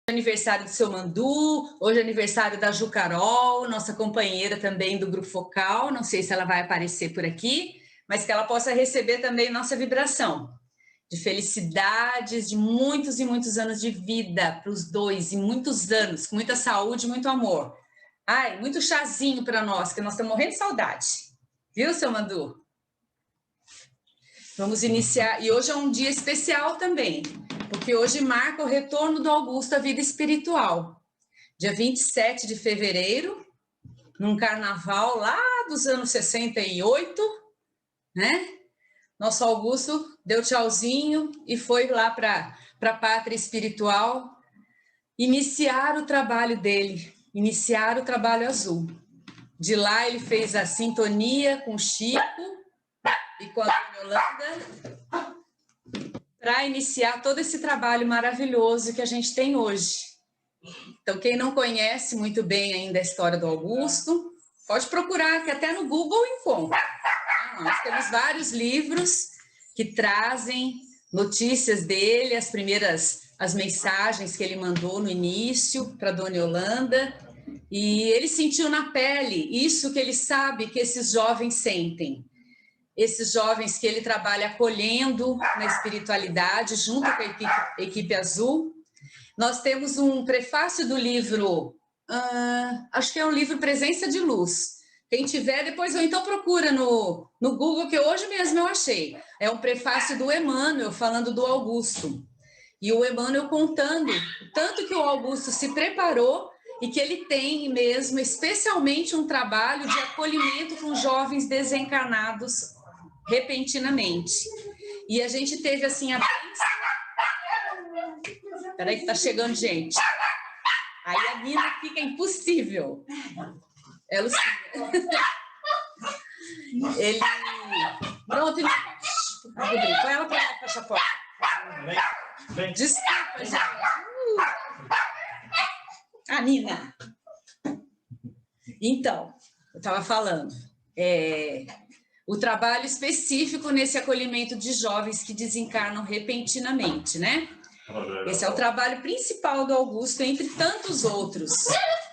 Aniversário do seu Mandu, hoje é aniversário da Ju Carol, nossa companheira também do Grupo Focal, não sei se ela vai aparecer por aqui, mas que ela possa receber também nossa vibração de felicidades, de muitos e muitos anos de vida para os dois, e muitos anos, com muita saúde, muito amor. Ai, muito chazinho para nós, que nós estamos morrendo de saudade. Viu, seu Mandu? Vamos iniciar, e hoje é um dia especial também, porque hoje marca o retorno do Augusto à vida espiritual. Dia 27 de fevereiro, num carnaval lá dos anos 68, né? Nosso Augusto deu tchauzinho e foi lá para a pátria espiritual iniciar o trabalho dele, iniciar o trabalho azul. De lá ele fez a sintonia com o Chico e com a Dona Yolanda para iniciar todo esse trabalho maravilhoso que a gente tem hoje. Então, quem não conhece muito bem ainda a história do Augusto, pode procurar, que até no Google encontra. Nós temos vários livros que trazem notícias dele, as mensagens que ele mandou no início para a Dona Yolanda, e ele sentiu na pele isso que ele sabe que esses jovens sentem. Esses jovens que ele trabalha acolhendo na espiritualidade, junto com a equipe azul. Nós temos um prefácio do livro, acho que é um livro Presença de Luz. Quem tiver, depois ou então procura no Google, que hoje mesmo eu achei. É um prefácio do Emmanuel, falando do Augusto. E o Emmanuel contando o tanto que o Augusto se preparou e que ele tem mesmo, especialmente, um trabalho de acolhimento com jovens desencarnados repentinamente. E a gente teve assim a... Peraí que tá chegando gente. Aí a Nina fica impossível. É Lucinha. Ele... Pronto, ele... Põe ela pra fechar a porta. Desculpa, gente. A Nina. Então, eu estava falando... o trabalho específico nesse acolhimento de jovens que desencarnam repentinamente, né? Esse é o trabalho principal do Augusto, entre tantos outros,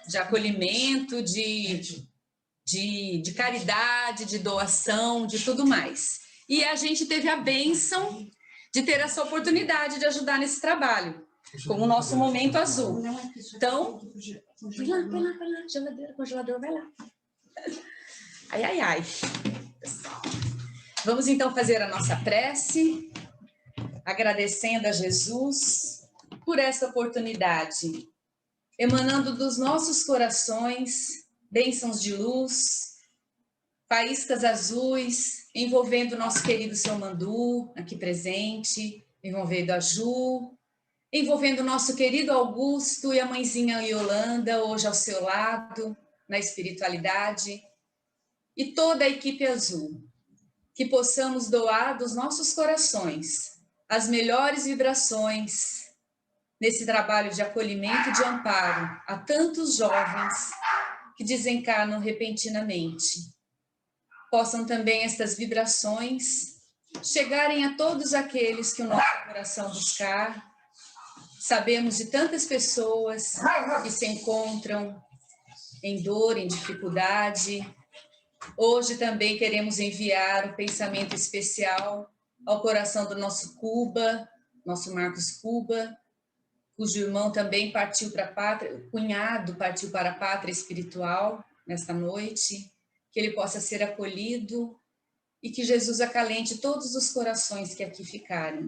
de acolhimento, de caridade, de doação, de tudo mais. E a gente teve a bênção de ter essa oportunidade de ajudar nesse trabalho, com o nosso Momento Azul. Então, põe lá, geladeira, congelador, vai lá. Ai, ai, ai. Vamos então fazer a nossa prece, agradecendo a Jesus por essa oportunidade, emanando dos nossos corações bênçãos de luz, faíscas azuis, envolvendo o nosso querido seu Mandu, aqui presente, envolvendo a Ju, envolvendo o nosso querido Augusto e a mãezinha Yolanda, hoje ao seu lado, na espiritualidade, e toda a equipe azul. Que possamos doar dos nossos corações as melhores vibrações nesse trabalho de acolhimento e de amparo a tantos jovens que desencarnam repentinamente. Possam também estas vibrações chegarem a todos aqueles que o nosso coração buscar. Sabemos de tantas pessoas que se encontram em dor, em dificuldade. Hoje também queremos enviar um pensamento especial ao coração do nosso Cuba, nosso Marcos Cuba, cujo irmão também partiu para a pátria, o cunhado partiu para a pátria espiritual nesta noite, que ele possa ser acolhido e que Jesus acalente todos os corações que aqui ficaram,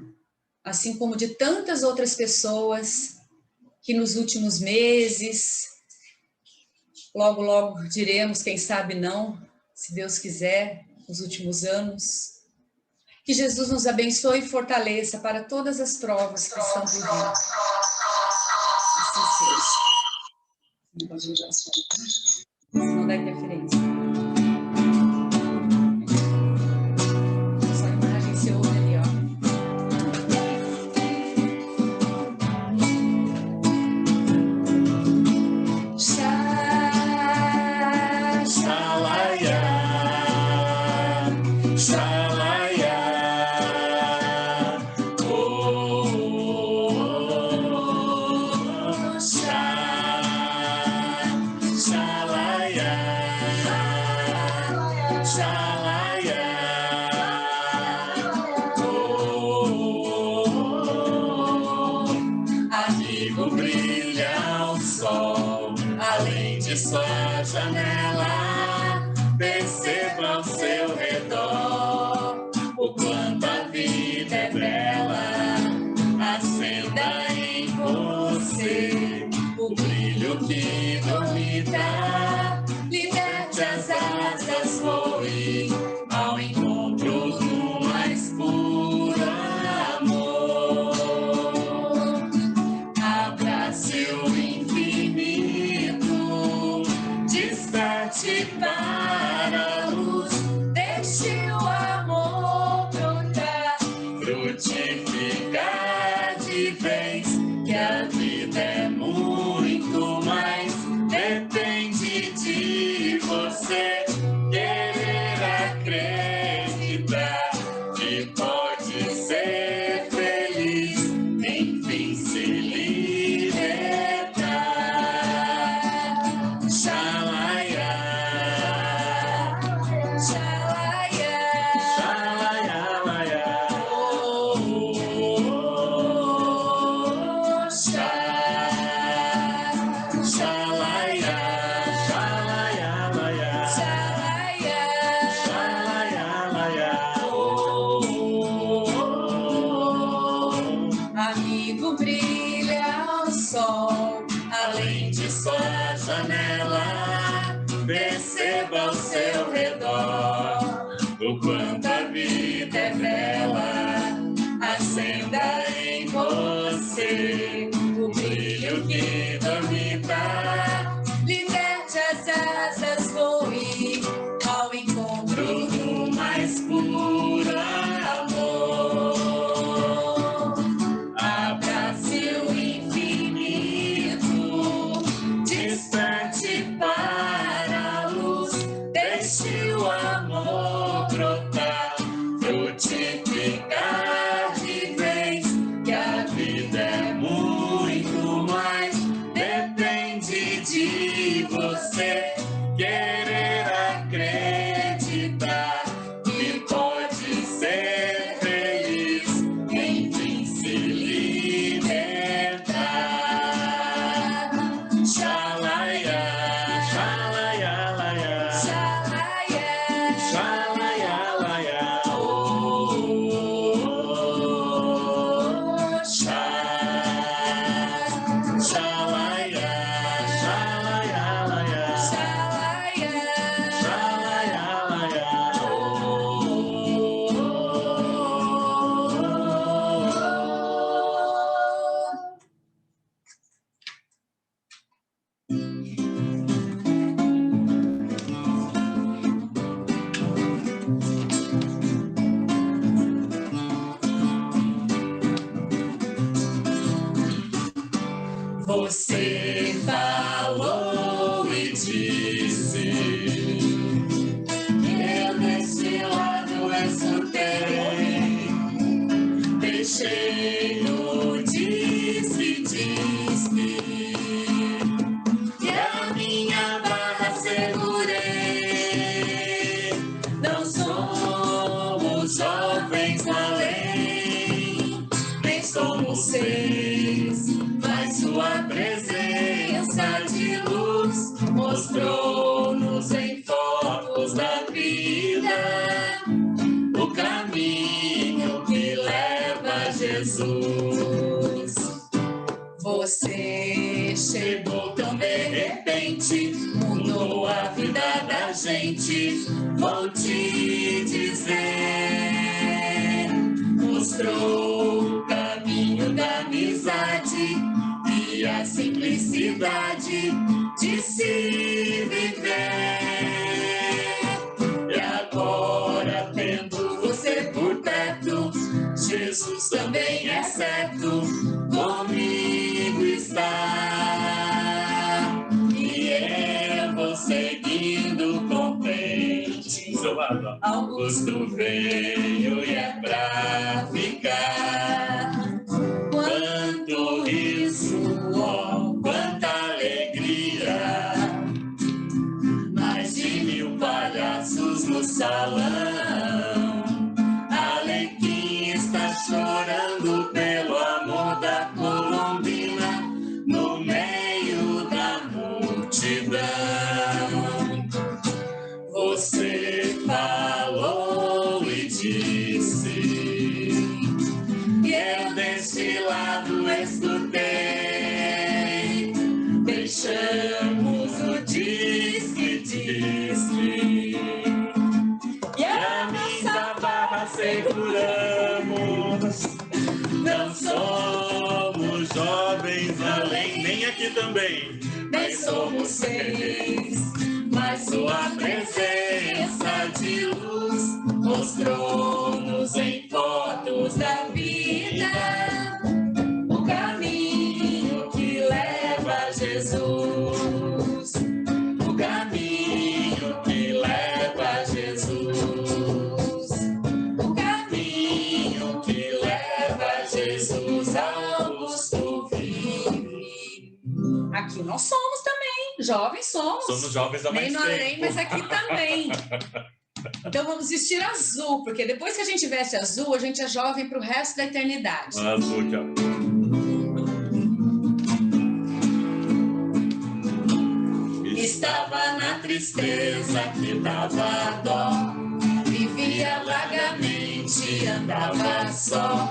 assim como de tantas outras pessoas que nos últimos meses, logo, logo diremos, quem sabe não, se Deus quiser, nos últimos anos. Que Jesus nos abençoe e fortaleça para todas as provas que estão por vir. Assim seja. Não dá interferência. Só a imagem se ouve ali, ó. amigo, brilha o sol, além de sua janela. Perceba ao seu redor o quanto a vida é bela. Acenda em você o brilho que dormita. Liberte as asas, voe ao encontro do mais puro amor. Abrace o infinito, desperte para a luz. Deixe o amor brotar, frutificar de vez, que a vida é muito mais. Depende de você querer acreditar que pode ser feliz, enfim se libertar. Xalaiá, xalaiá, xalaiá, oh, oh, oh, xalaiá, xalaiá, Amigo, brilha o sol, além de sua janela. Perceba ao seu redor o quanto a vida é bela. Acenda em você o brilho que dormita. liberte as asas, voe ao encontro Do mais puro amor. Abrace o infinito, distante para a luz. Deixe o amor brotar, frutificar de vez, que a vida é muito mais. Depende de você querer acreditar que pode ser feliz, enfim se libertar. Xalaiá, xalaiá, laiá, xalaiá, xalaiá, laiá, oh, xalaiá, xalaiá, laiá, xalaiá. xalaiá, laiá, Você falou e disse, eu desse lado escutei, deixei no disse, e a minha barra segurei. Não somos jovens além, nem somos seis, mas sua presença de luz mostrou-nos em fotos da vida o caminho que leva a Jesus. Você Chegou tão de repente, mudou a vida da gente. Vou te dizer, mostrou o caminho da amizade e a simplicidade de se viver. E agora, tendo você por perto, Jesus também é certo, comigo está. E eu vou seguindo contente. Augusto veio e é pra ficar. Quanto riso, oh, quanta alegria. Mais de 1000 palhaços no salão. Alequim está chorando pelo amor da Colombina. aqui também. Nem somos reis, mas sua presença de luz mostrou-nos em fotos da vida o caminho que leva a Jesus. O caminho que leva a Jesus. O caminho que leva a Jesus ao Augusto Vive. Aqui nós somos também, jovens somos. Somos jovens há mais tempo. Nem no além, mas aqui também. Então vamos vestir azul, porque depois que a gente veste azul, a gente é jovem para o resto da eternidade. Azul aqui, ó. Estava na tristeza que dava dó, vivia vagamente, andava só.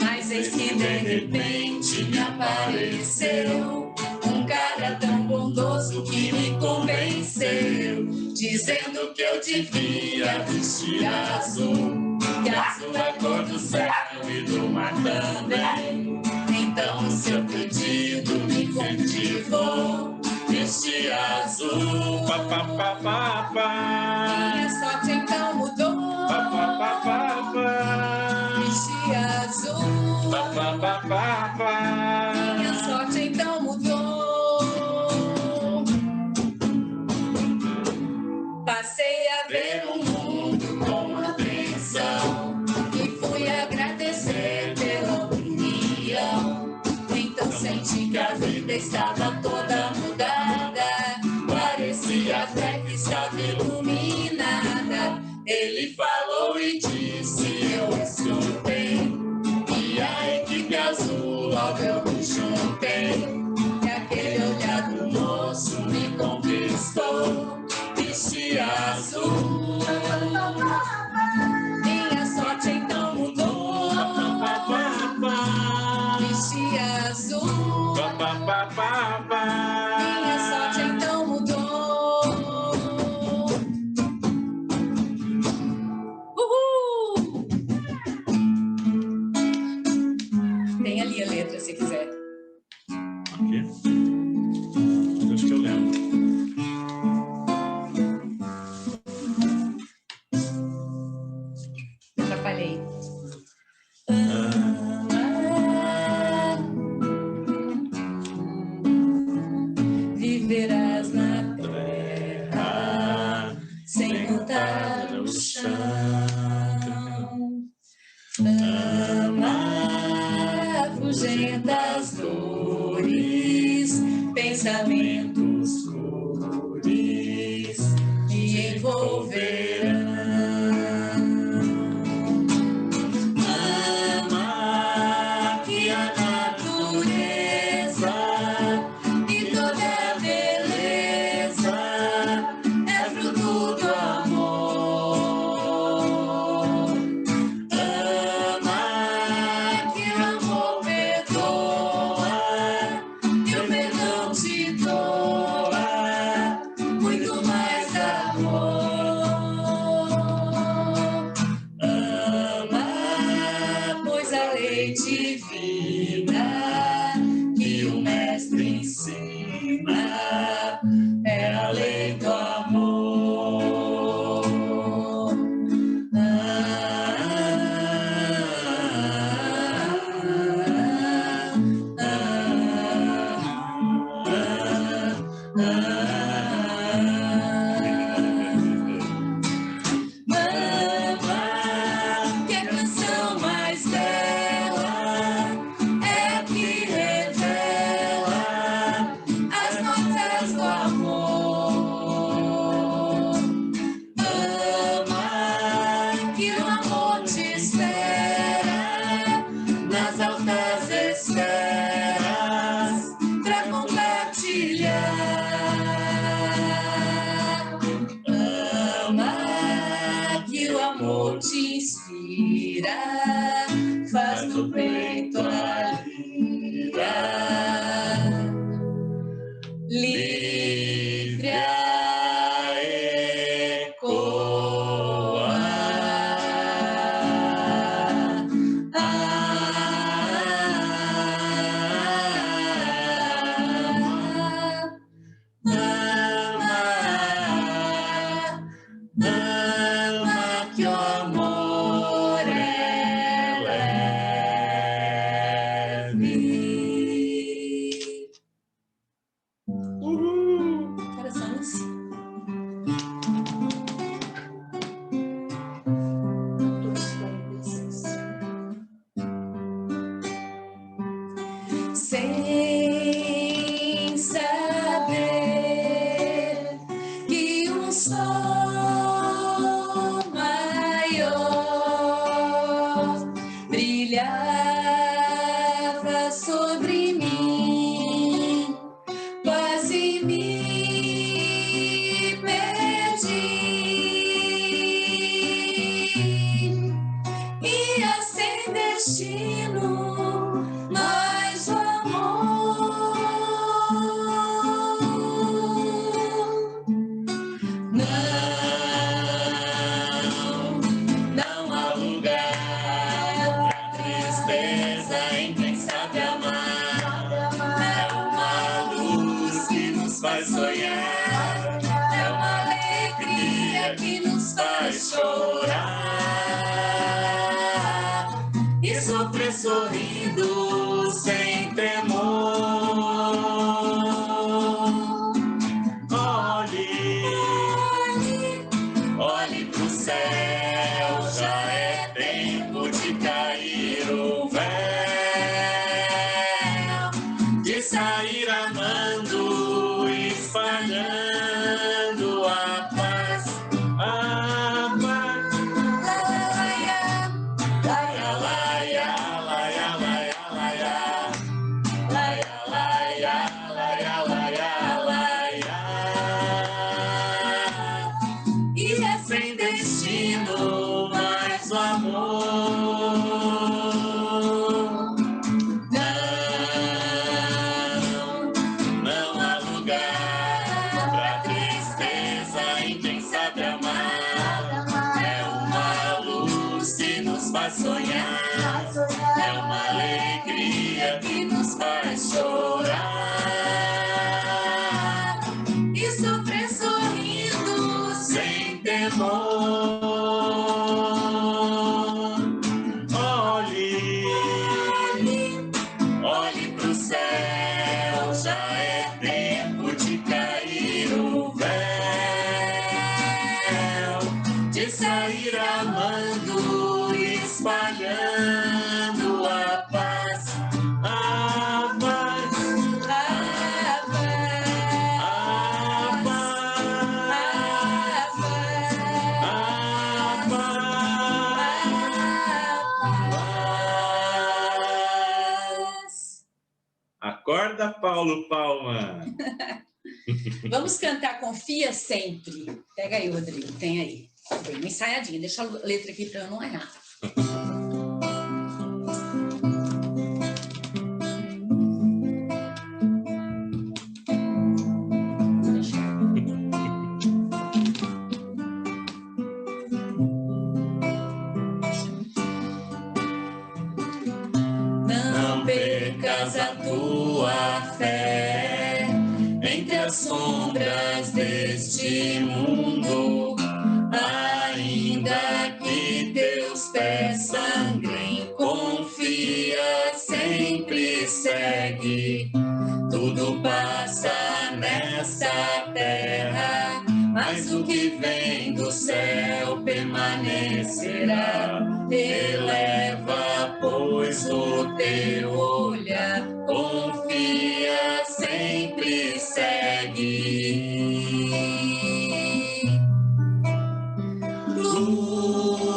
Mas eis que de repente me apareceu um cara tão bondoso que me convenceu, dizendo que eu devia vestir azul, que azul é a cor do céu e do mar também. Então seu pedido me cativou, vesti azul. Minha sorte então mudou. Vesti azul. Minha sorte então mudou. Passei a ver o mundo com atenção e fui agradecer pela opinião. Então senti que a vida estava toda mudada, parecia até que estava iluminada. Ele falou e disse, eu escutei, e a equipe azul logo eu me juntei. E aquele olhar do moço me conquistou, vesti azul. Minha sorte então mudou, vesti azul. Minha sorte então mudou. Uhul! Tem ali a letra, se quiser. Aqui? Acho que eu lembro. Atrapalhei. Viverás na terra sem contar o chão. Ama, afugenta as dores, pensamentos, cores me envolverão. Ama que a natureza e toda a beleza é fruto do amor. Ama que o amor perdoa e o perdão te doa. faz sonhar, é uma alegria que nos faz chorar e sofrer sorrindo sem temor. Olhe pro céu, já é tempo de cair o véu, de sair amando e espalhando a paz, a paz. Laia, laia, laia, laia, laia, laia, laia, laia, laia, laia. E é sem destino mais o amor. Não há lugar pra tristeza em quem sabe amar. É uma luz que nos faz sonhar, é uma alegria que nos faz chorar e sofrer sorrindo sem temor. Olhe pro céu, já é tempo de cair o véu, de sair amando e espalhando a paz, a paz, a paz, a paz. Acorda, Paulo Palma. Vamos cantar Confia Sempre. Pega aí, Rodrigo, tem aí. Tem uma ensaiadinha, deixa a letra aqui para eu não errar. Não percas a tua fé entre as sombras deste mundo, ainda que teus pés sangrem, confia, sempre segue. Tudo passa nessa terra, mas o que vem do céu permanecerá. Eleva, pois, o teu olhar, confia, sempre segue. Luta,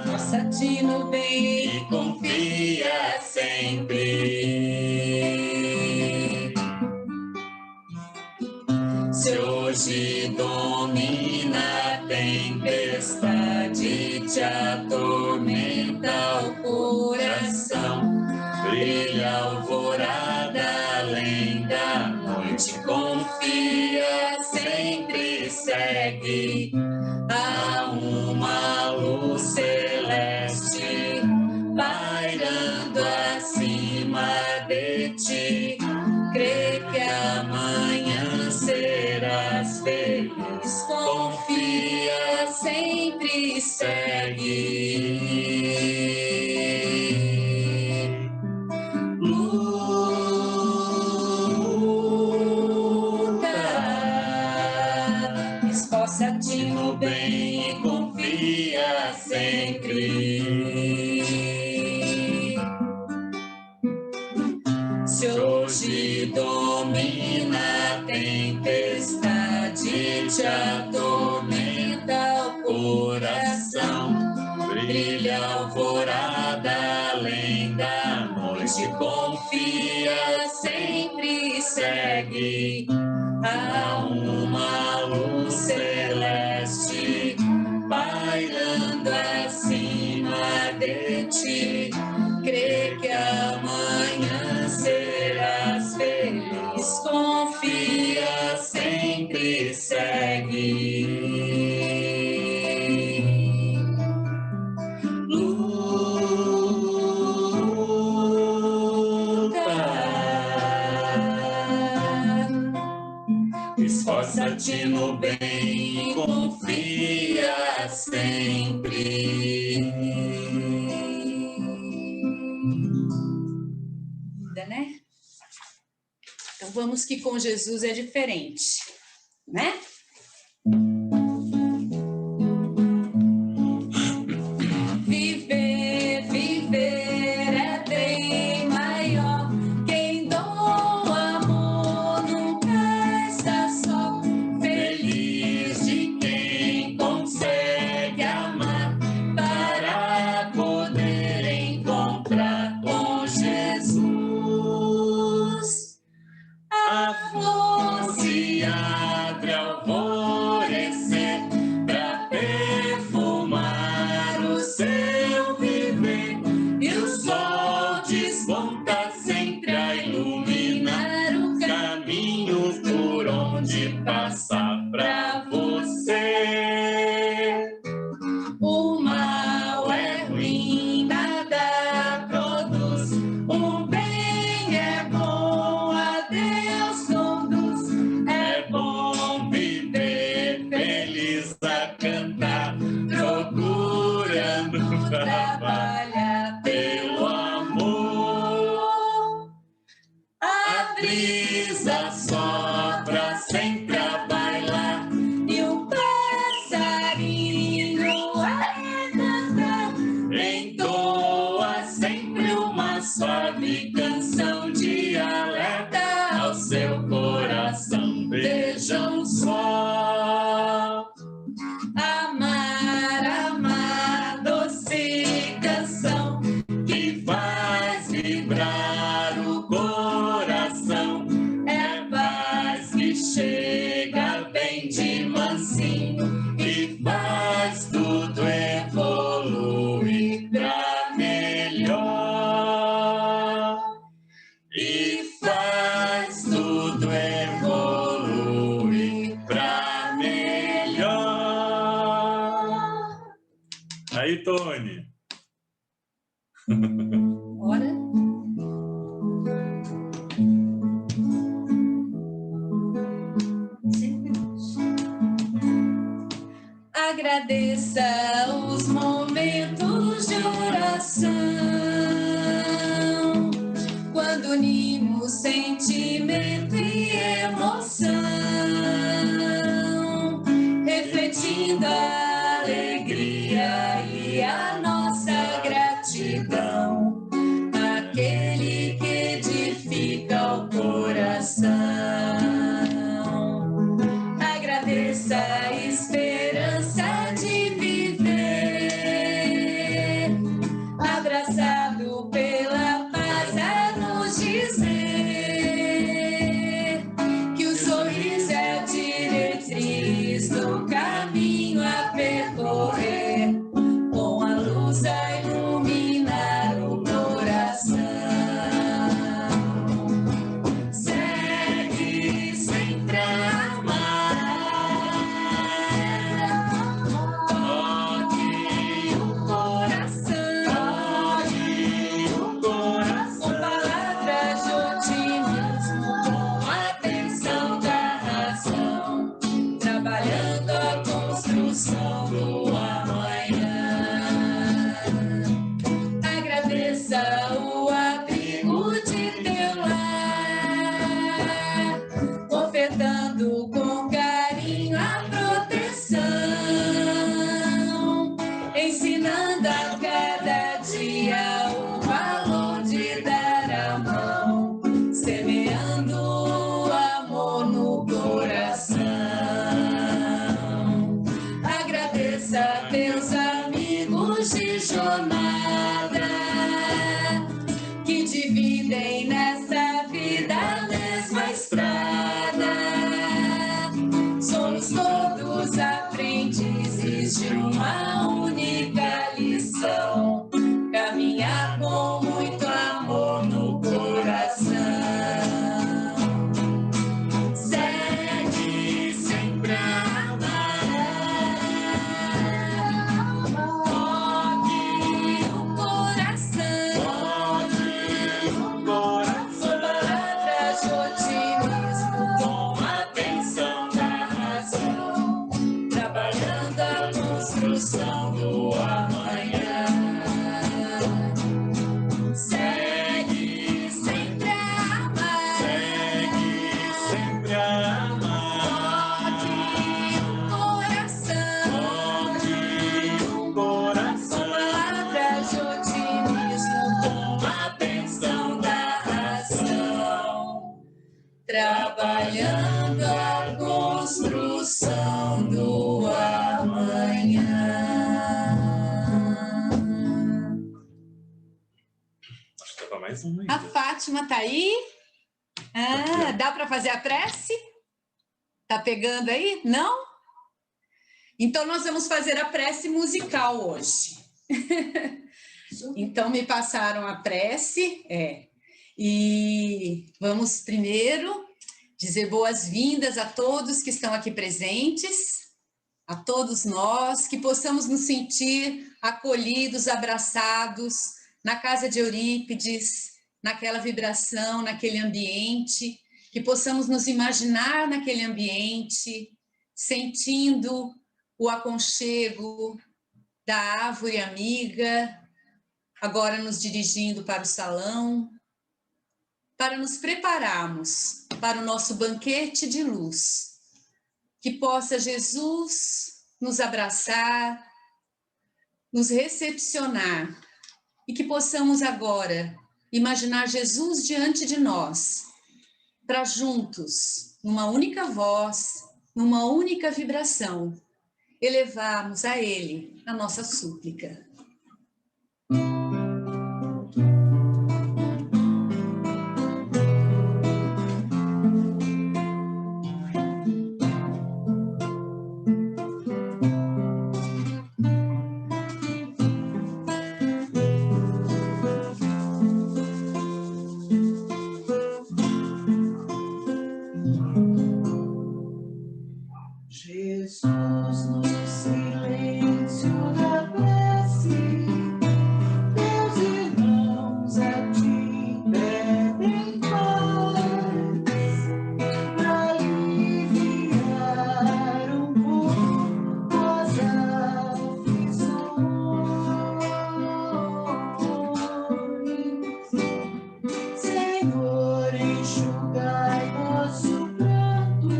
Mostra-te no bem e confia sempre. Se hoje domina a tempestade, te atormenta o coração, brilha a alvorada além da noite, confia, sempre segue. Há uma luz celeste pairando acima de ti, crê que amanhã serás feliz, confia, sempre segue. Luta, esforça-te no bem e confia sempre. Se hoje domina a tempestade, te atormenta o coração, brilha a alvorada além da noite, confia, sempre segue. Há uma luz celeste pairando acima de ti, crê que amanhã serás feliz, confia, sempre segue. Luta, confiante no bem, confia sempre. Né? Então vamos que com Jesus é diferente, né? Viver, viver é bem maior. Quem doa amor nunca está só. Feliz de quem consegue amar para poder encontrar com Jesus. A flor se abre ao alvorecer pra perfumar o seu viver, e o sol desponta sempre a iluminar os caminhos por onde passar pra você. O mal é ruim, nada produz, o bem é bom, a Deus conduz. É bom viver feliz a cantar, procurando trabalhar pelo amor. A brisa sopra sempre a bailar e o passarinho a cantar entoa sempre uma suave canção de alerta ao seu coração. Vejam só, amar, amar, doce canção que faz vibrar o coração. É paz que chega bem de mansinho e faz tudo evoluir pra melhor. E faz tudo evoluir pra melhor. Aí, Tony. Bora. Agradeça os momentos de oração, quando unimos sentimento e emoção, refletindo a alegria e a nossa gratidão, aquele que edifica o coração. Agradeça a esperança de viver, abraçado pela paz a nos dizer que o sorriso trabalhando a construção do amanhã. Acho que tava mais uma ainda. A Fátima tá aí? Ah, dá para fazer a prece? Tá pegando aí? Não? Então nós vamos fazer a prece musical hoje. Então me passaram a prece, e vamos primeiro dizer boas-vindas a todos que estão aqui presentes, a todos nós, que possamos nos sentir acolhidos, abraçados na casa de Eurípides, naquela vibração, naquele ambiente, que possamos nos imaginar naquele ambiente, sentindo o aconchego da árvore amiga, agora nos dirigindo para o salão, para nos prepararmos para o nosso banquete de luz. Que possa Jesus nos abraçar, nos recepcionar e que possamos agora imaginar Jesus diante de nós, para juntos, numa única voz, numa única vibração, elevarmos a Ele a nossa súplica. Jesus, no silêncio da prece, teus irmãos a ti pedem paz, pra aliviar um pouco as aflições. Senhor, enxugai nosso pranto.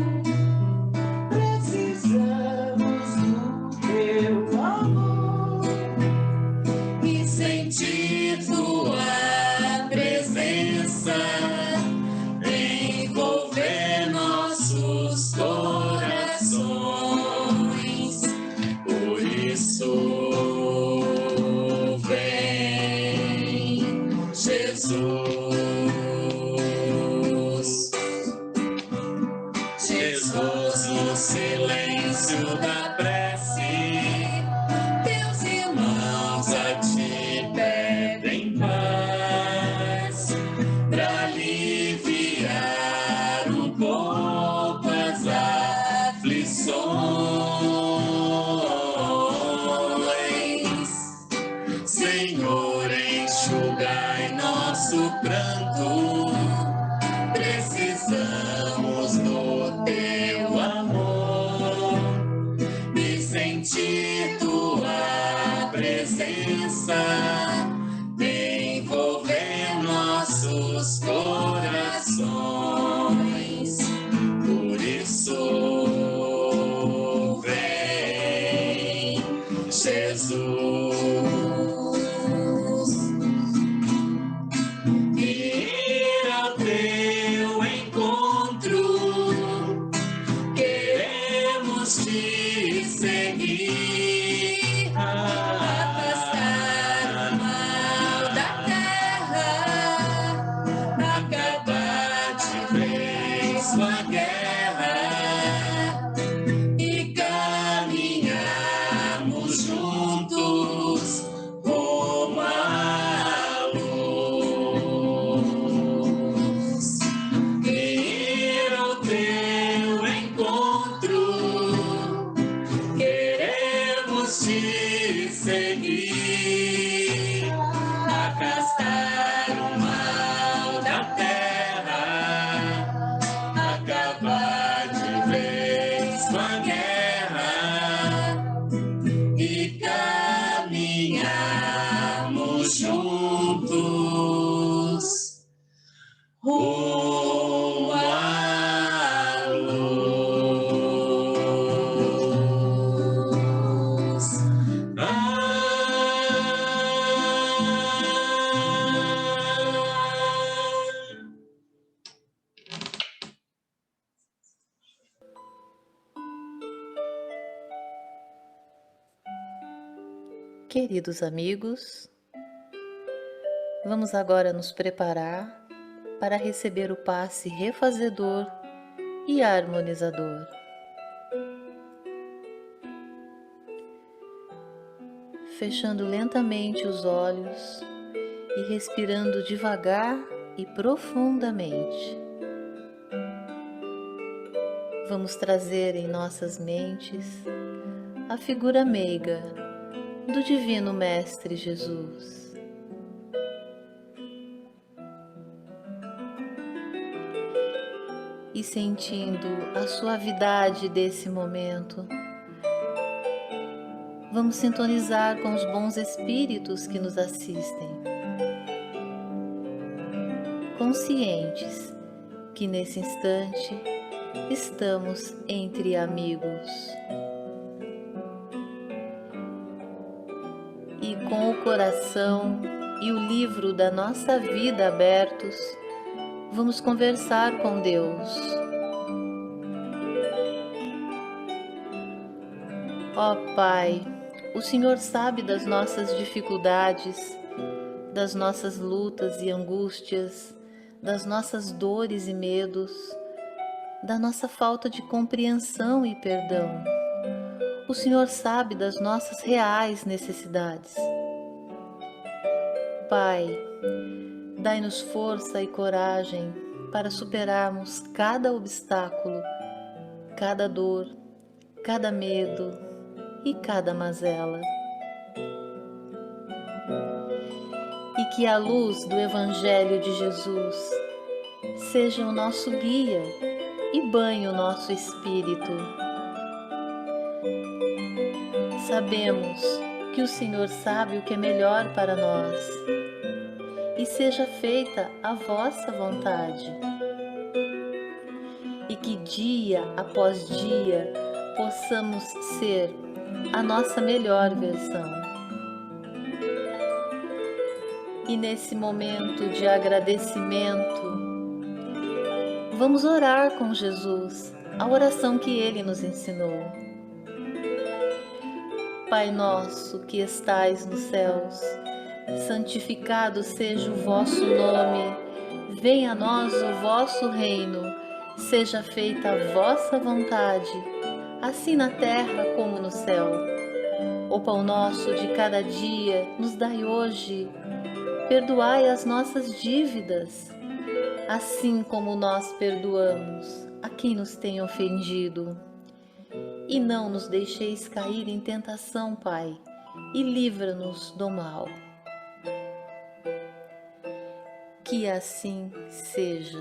Precisamos do teu amor E sentir tua presença envolver nossos corações. Por isso vem, Jesus. Jesus, no silêncio da prece, teus irmãos a ti pedem paz, pra aliviar um pouco as aflições. Senhor, enxugai nosso pranto, precisamos do teu amor e sentir tua presença envolver nossos corações. Por isso vem, Jesus. Ir ao teu encontro, queremos te seguir, afastar o mal da terra, acabar de vez com a guerra e caminharmos juntos rumo à luz. Ir ao teu encontro, queremos te seguir, afastar o mal da terra, acabar de vez com a guerra e caminharmos juntos rumo à luz. Queridos amigos, vamos agora nos preparar para receber o passe refazedor e harmonizador. Fechando lentamente os olhos e respirando devagar e profundamente. Vamos trazer em nossas mentes a figura meiga do Divino Mestre Jesus. E sentindo a suavidade desse momento, vamos sintonizar com os bons espíritos que nos assistem, conscientes que nesse instante estamos entre amigos. E com o coração e o livro da nossa vida abertos, vamos conversar com Deus. Ó Pai, o Senhor sabe das nossas dificuldades, das nossas lutas e angústias, das nossas dores e medos, da nossa falta de compreensão e perdão. O Senhor sabe das nossas reais necessidades. Pai, dai-nos força e coragem para superarmos cada obstáculo, cada dor, cada medo e cada mazela. E que a luz do Evangelho de Jesus seja o nosso guia e banhe o nosso espírito. Sabemos que o Senhor sabe o que é melhor para nós, e seja feita a vossa vontade. E que dia após dia possamos ser a nossa melhor versão. E nesse momento de agradecimento, vamos orar com Jesus a oração que Ele nos ensinou. Pai nosso que estais nos céus, santificado seja o vosso nome, venha a nós o vosso reino, seja feita a vossa vontade, assim na terra como no céu. O pão nosso de cada dia nos dai hoje, perdoai as nossas dívidas, assim como nós perdoamos a quem nos tem ofendido. E não nos deixeis cair em tentação, Pai, e livra-nos do mal. Que assim seja.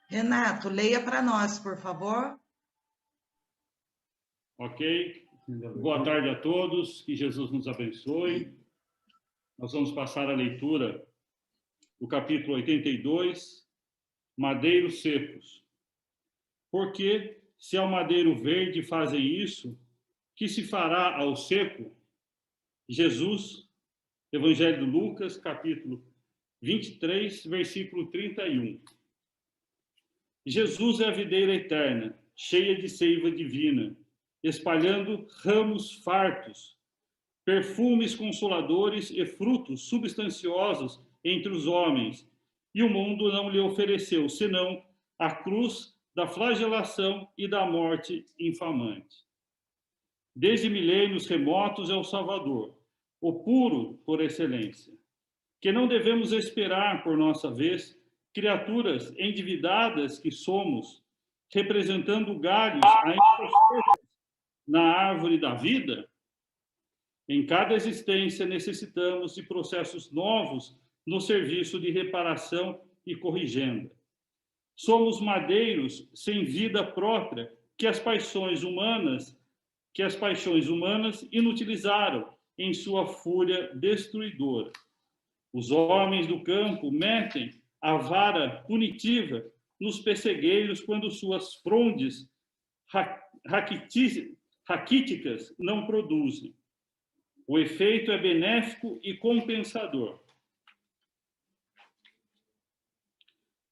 Renato, leia para nós, por favor. Ok. Boa tarde a todos, que Jesus nos abençoe. Nós vamos passar a leitura do capítulo 82, Madeiros Secos. Porque, se ao madeiro verde fazem isso, que se fará ao seco? Jesus, Evangelho de Lucas, capítulo 23, versículo 31. Jesus é a videira eterna, cheia de seiva divina, espalhando ramos fartos, perfumes consoladores e frutos substanciosos entre os homens, e o mundo não lhe ofereceu, senão a cruz da flagelação e da morte infamante. Desde milênios remotos é o Salvador, o puro por excelência, que não devemos esperar por nossa vez, criaturas endividadas que somos, representando galhos ainda secos na árvore da vida. Em cada existência necessitamos de processos novos no serviço de reparação e corrigenda. Somos madeiros sem vida própria que as paixões humanas inutilizaram em sua fúria destruidora. Os homens do campo metem a vara punitiva nos pessegueiros quando suas frondes raquíticas não produzem. O efeito é benéfico e compensador.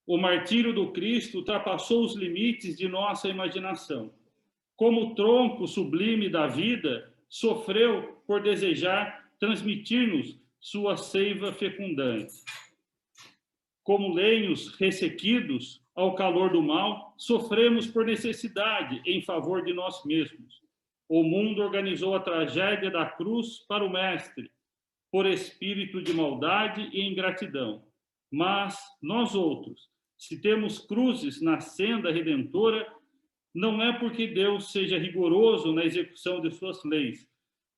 O martírio do Cristo ultrapassou os limites de nossa imaginação. Como tronco sublime da vida, sofreu por desejar transmitir-nos sua seiva fecundante. Como lenhos ressequidos ao calor do mal, sofremos por necessidade em favor de nós mesmos. O mundo organizou a tragédia da cruz para o Mestre, por espírito de maldade e ingratidão. Mas nós outros, se temos cruzes na senda redentora, não é porque Deus seja rigoroso na execução de suas leis,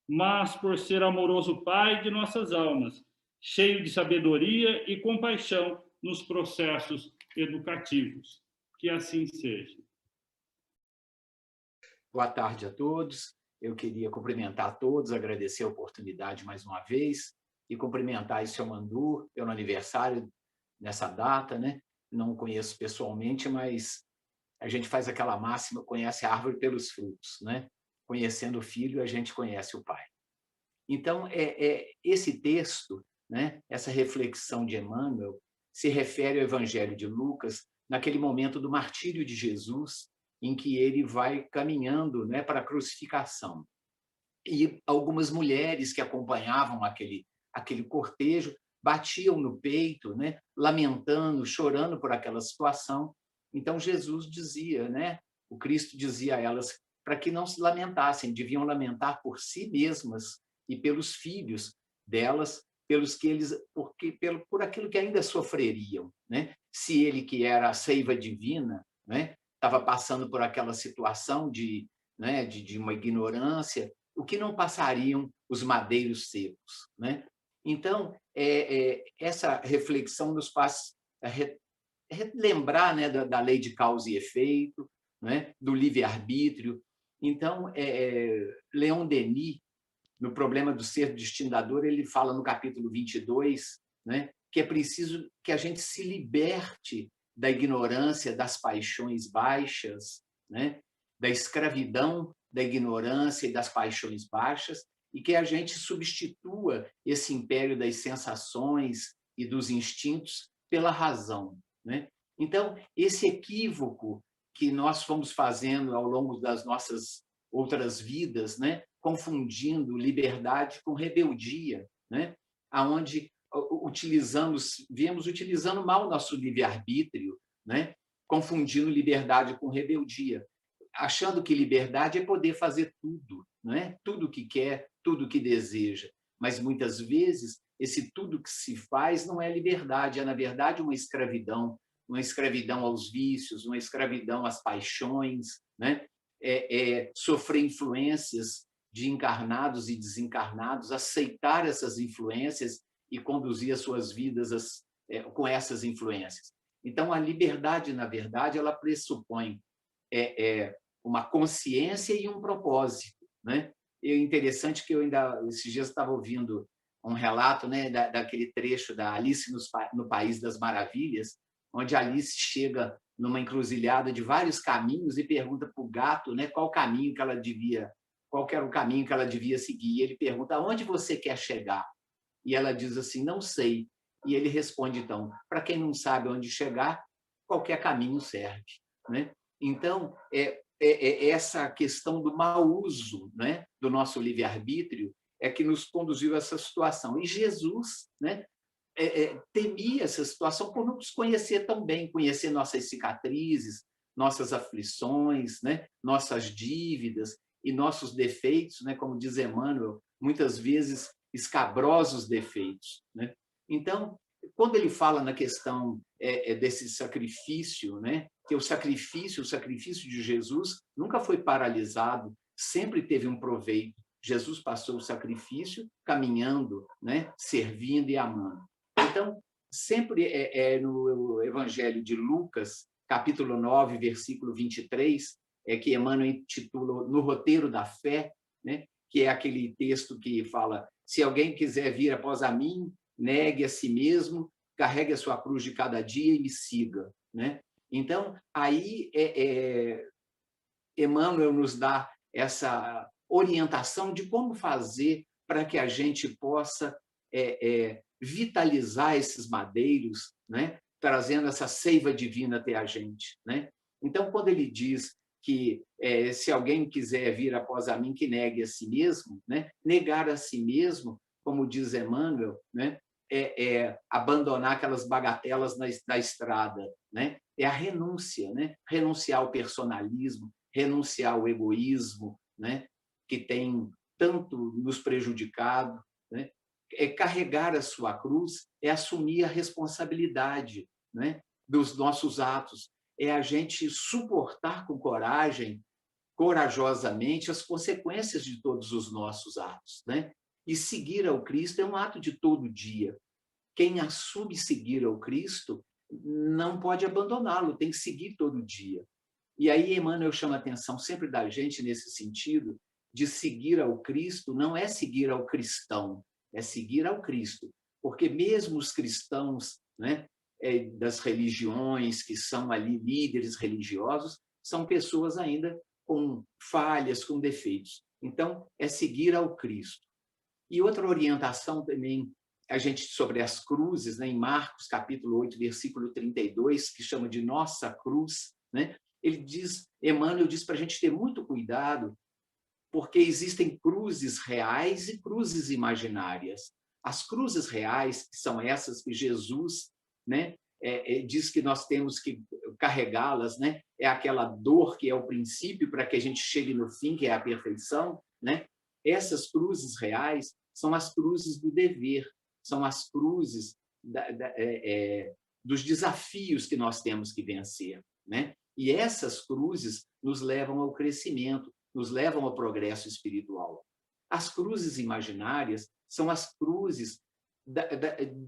mas por ser amoroso Pai de nossas almas, cheio de sabedoria e compaixão nos processos educativos. Que assim seja. Boa tarde a todos. Eu queria cumprimentar a todos, agradecer a oportunidade mais uma vez e cumprimentar o seu Mandur pelo aniversário nessa data, né? Não o conheço pessoalmente, mas a gente faz aquela máxima, conhece a árvore pelos frutos, né? Conhecendo o filho, a gente conhece o pai. Então, esse texto, né? Essa reflexão de Emmanuel se refere ao Evangelho de Lucas, naquele momento do martírio de Jesus, em que ele vai caminhando, né, para a crucificação. E algumas mulheres que acompanhavam aquele cortejo batiam no peito, né, lamentando, chorando por aquela situação. Então Jesus dizia, né, o Cristo dizia a elas para que não se lamentassem, deviam lamentar por si mesmas e pelos filhos delas, por aquilo que ainda sofreriam, né? Se ele, que era a seiva divina, né, estava passando por aquela situação de uma ignorância, o que não passariam os madeiros secos, né? Então, essa reflexão nos faz lembrar, né, da lei de causa e efeito, né, do livre-arbítrio. Então, Leon Denis, no Problema do Ser Destinador, ele fala no capítulo 22, né, que é preciso que a gente se liberte da ignorância, das paixões baixas, né, da escravidão, da ignorância e das paixões baixas, e que a gente substitua esse império das sensações e dos instintos pela razão, né? Então, esse equívoco que nós fomos fazendo ao longo das nossas outras vidas, né, confundindo liberdade com rebeldia, né, aonde viemos utilizando mal o nosso livre-arbítrio, né, confundindo liberdade com rebeldia, achando que liberdade é poder fazer tudo, né, tudo que quer, tudo que deseja. Mas, muitas vezes, esse tudo que se faz não é liberdade, é, na verdade, uma escravidão aos vícios, uma escravidão às paixões, né? Sofrer influências de encarnados e desencarnados, aceitar essas influências e conduzir as suas vidas com essas influências. Então, a liberdade, na verdade, ela pressupõe uma consciência e um propósito, né? E é interessante que eu esses dias estava ouvindo um relato, né, daquele trecho da Alice no País das Maravilhas, onde Alice chega numa encruzilhada de vários caminhos e pergunta para o gato, né, qual era o caminho que ela devia seguir. E ele pergunta: aonde você quer chegar? E ela diz assim: não sei. E ele responde, então: para quem não sabe onde chegar, qualquer caminho serve, né? Então, essa questão do mau uso, né, do nosso livre-arbítrio é que nos conduziu a essa situação. E Jesus, né, temia essa situação por não nos conhecer tão bem, conhecer nossas cicatrizes, nossas aflições, né, nossas dívidas e nossos defeitos, né, como diz Emmanuel, muitas vezes escabrosos defeitos, né? Então, quando ele fala na questão desse sacrifício, né, que o sacrifício de Jesus nunca foi paralisado, sempre teve um proveito. Jesus passou o sacrifício caminhando, né, servindo e amando. Então, sempre no Evangelho de Lucas, capítulo 9, versículo 23, que Emmanuel intitula No Roteiro da Fé, né, que é aquele texto que fala: se alguém quiser vir após a mim, negue a si mesmo, carregue a sua cruz de cada dia e me siga, né? Então, aí Emmanuel nos dá essa orientação de como fazer para que a gente possa vitalizar esses madeiros, né? Trazendo essa seiva divina até a gente, né? Então, quando ele diz que se alguém quiser vir após a mim, que negue a si mesmo, né? Negar a si mesmo, como diz Emmanuel, né? Abandonar aquelas bagatelas na estrada, né? É a renúncia, né? Renunciar ao personalismo, renunciar ao egoísmo, né? Que tem tanto nos prejudicado, né? Carregar a sua cruz, assumir a responsabilidade, né? Dos nossos atos, a gente suportar com coragem, corajosamente, as consequências de todos os nossos atos, né? E seguir ao Cristo é um ato de todo dia. Quem assume seguir ao Cristo não pode abandoná-lo, tem que seguir todo dia. E aí Emmanuel chama a atenção sempre da gente nesse sentido de seguir ao Cristo, não é seguir ao cristão, é seguir ao Cristo. Porque mesmo os cristãos, né, das religiões que são ali líderes religiosos, são pessoas ainda com falhas, com defeitos. Então, é seguir ao Cristo. E outra orientação também, a gente sobre as cruzes, né, em Marcos, capítulo 8, versículo 32, que chama de nossa cruz, né? Ele diz, Emmanuel diz para a gente ter muito cuidado, porque existem cruzes reais e cruzes imaginárias. As cruzes reais, que são essas que Jesus, né, diz que nós temos que carregá-las, né? É aquela dor que é o princípio para que a gente chegue no fim, que é a perfeição, né? Essas cruzes reais são as cruzes do dever, são as cruzes dos desafios que nós temos que vencer, né? E essas cruzes nos levam ao crescimento, nos levam ao progresso espiritual. As cruzes imaginárias são as cruzes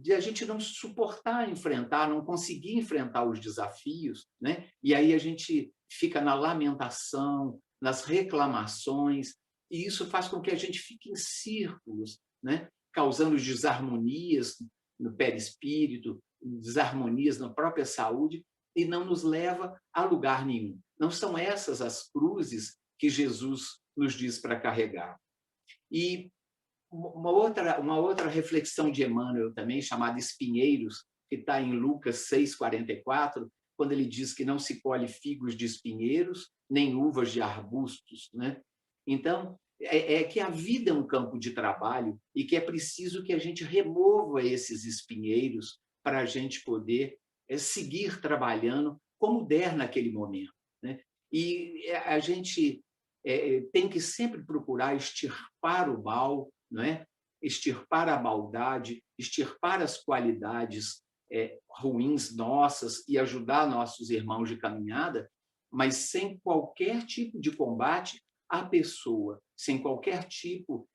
de a gente não suportar enfrentar, não conseguir enfrentar os desafios, né? E aí a gente fica na lamentação, nas reclamações, e isso faz com que a gente fique em círculos, né? Causando desarmonias no perispírito, desarmonias na própria saúde, e não nos leva a lugar nenhum. Não são essas as cruzes que Jesus nos diz para carregar. E uma outra reflexão de Emmanuel também, chamada Espinheiros, que está em Lucas 6,44, quando ele diz que não se colhe figos de espinheiros, nem uvas de arbustos, né? Então, que a vida é um campo de trabalho e que é preciso que a gente remova esses espinheiros para a gente poder seguir trabalhando como der naquele momento, né? E a gente tem que sempre procurar extirpar o mal, não é? Extirpar a maldade, extirpar as qualidades ruins nossas e ajudar nossos irmãos de caminhada, mas sem qualquer tipo de combate à pessoa, sem qualquer tipo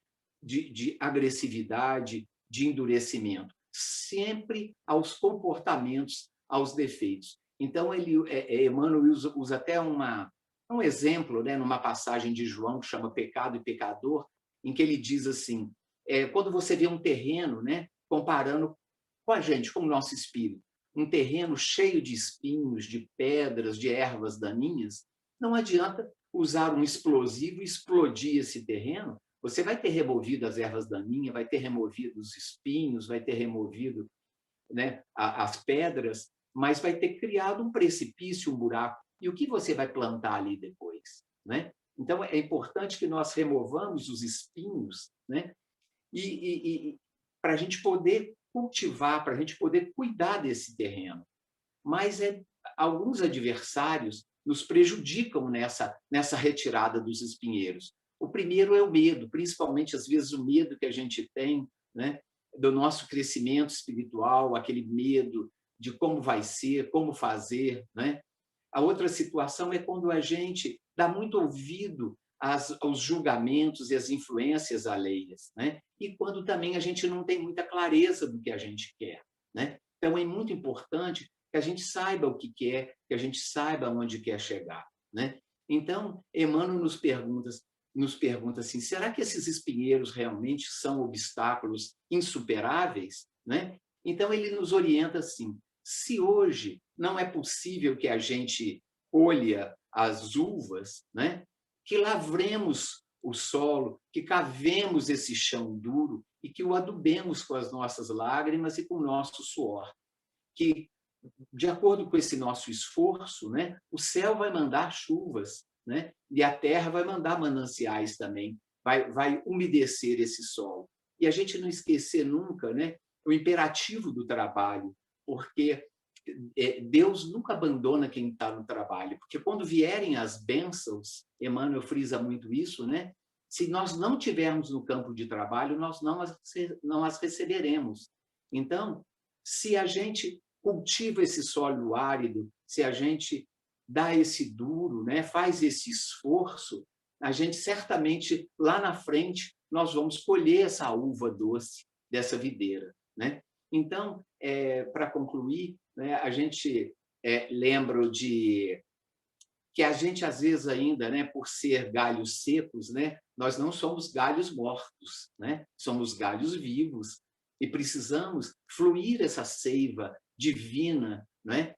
de agressividade, de endurecimento, sempre aos comportamentos, aos defeitos. Então, Emmanuel usa até um exemplo, né, numa passagem de João que chama Pecado e Pecador, em que ele diz assim, quando você vê um terreno, né, comparando com a gente, com o nosso espírito, um terreno cheio de espinhos, de pedras, de ervas daninhas, não adianta usar um explosivo e explodir esse terreno. Você vai ter removido as ervas daninhas, vai ter removido os espinhos, vai ter removido, né, as pedras, mas vai ter criado um precipício, um buraco. E o que você vai plantar ali depois, né? Então, é importante que nós removamos os espinhos, né? E para a gente poder cultivar, para a gente poder cuidar desse terreno. Mas alguns adversários nos prejudicam nessa retirada dos espinheiros. O primeiro é o medo, principalmente, às vezes, o medo que a gente tem, né, do nosso crescimento espiritual, aquele medo de como vai ser, como fazer, né? A outra situação é quando a gente dá muito ouvido aos julgamentos e às influências alheias, né? E quando também a gente não tem muita clareza do que a gente quer, né? Então, é muito importante que a gente saiba o que quer, que a gente saiba onde quer chegar, né? Então, Emmanuel nos pergunta assim, será que esses espinheiros realmente são obstáculos insuperáveis, né? Então, ele nos orienta assim, se hoje não é possível que a gente colha as uvas, né, que lavremos o solo, que cavemos esse chão duro e que o adubemos com as nossas lágrimas e com o nosso suor. Que, de acordo com esse nosso esforço, né, o céu vai mandar chuvas, né, e a terra vai mandar mananciais também, vai umedecer esse solo. E a gente não esquecer nunca, né, o imperativo do trabalho, porque Deus nunca abandona quem está no trabalho, porque quando vierem as bênçãos, Emmanuel frisa muito isso, né? Se nós não tivermos no campo de trabalho, nós não as receberemos. Então, se a gente cultiva esse solo árido, se a gente dá esse duro, né, faz esse esforço, a gente certamente, lá na frente, nós vamos colher essa uva doce dessa videira, né? Então, para concluir, né, a gente lembra de que a gente, às vezes, ainda, né, por ser galhos secos, né, nós não somos galhos mortos, né? Somos galhos vivos e precisamos fluir essa seiva divina, né,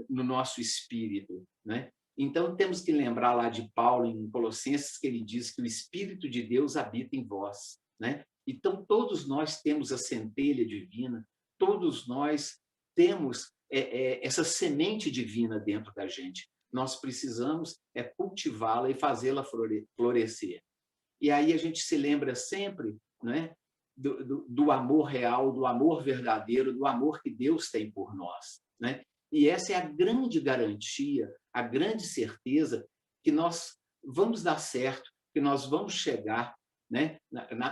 no nosso espírito, né? Então, temos que lembrar lá de Paulo, em Colossenses, que ele diz que o Espírito de Deus habita em vós, né? Então, todos nós temos a centelha divina, todos nós temos essa semente divina dentro da gente. Nós precisamos cultivá-la e fazê-la florescer. E aí a gente se lembra sempre, né, do amor real, do amor verdadeiro, do amor que Deus tem por nós, né? E essa é a grande garantia, a grande certeza que nós vamos dar certo, que nós vamos chegar, né,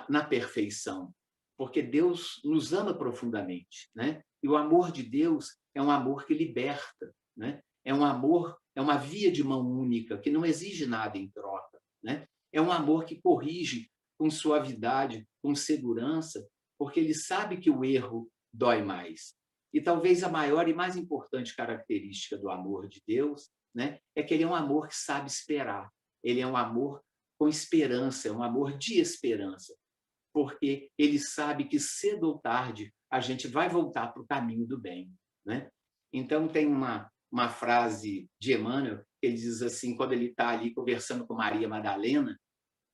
na perfeição, porque Deus nos ama profundamente, né? E o amor de Deus é um amor que liberta, né? É um amor, é uma via de mão única, que não exige nada em troca, né? É um amor que corrige com suavidade, com segurança, porque ele sabe que o erro dói mais. E talvez a maior e mais importante característica do amor de Deus, né, é que ele é um amor que sabe esperar. Ele é um amor com esperança, é um amor de esperança, porque ele sabe que cedo ou tarde a gente vai voltar para o caminho do bem, né? Então, tem uma frase de Emmanuel, ele diz assim, quando ele está ali conversando com Maria Madalena,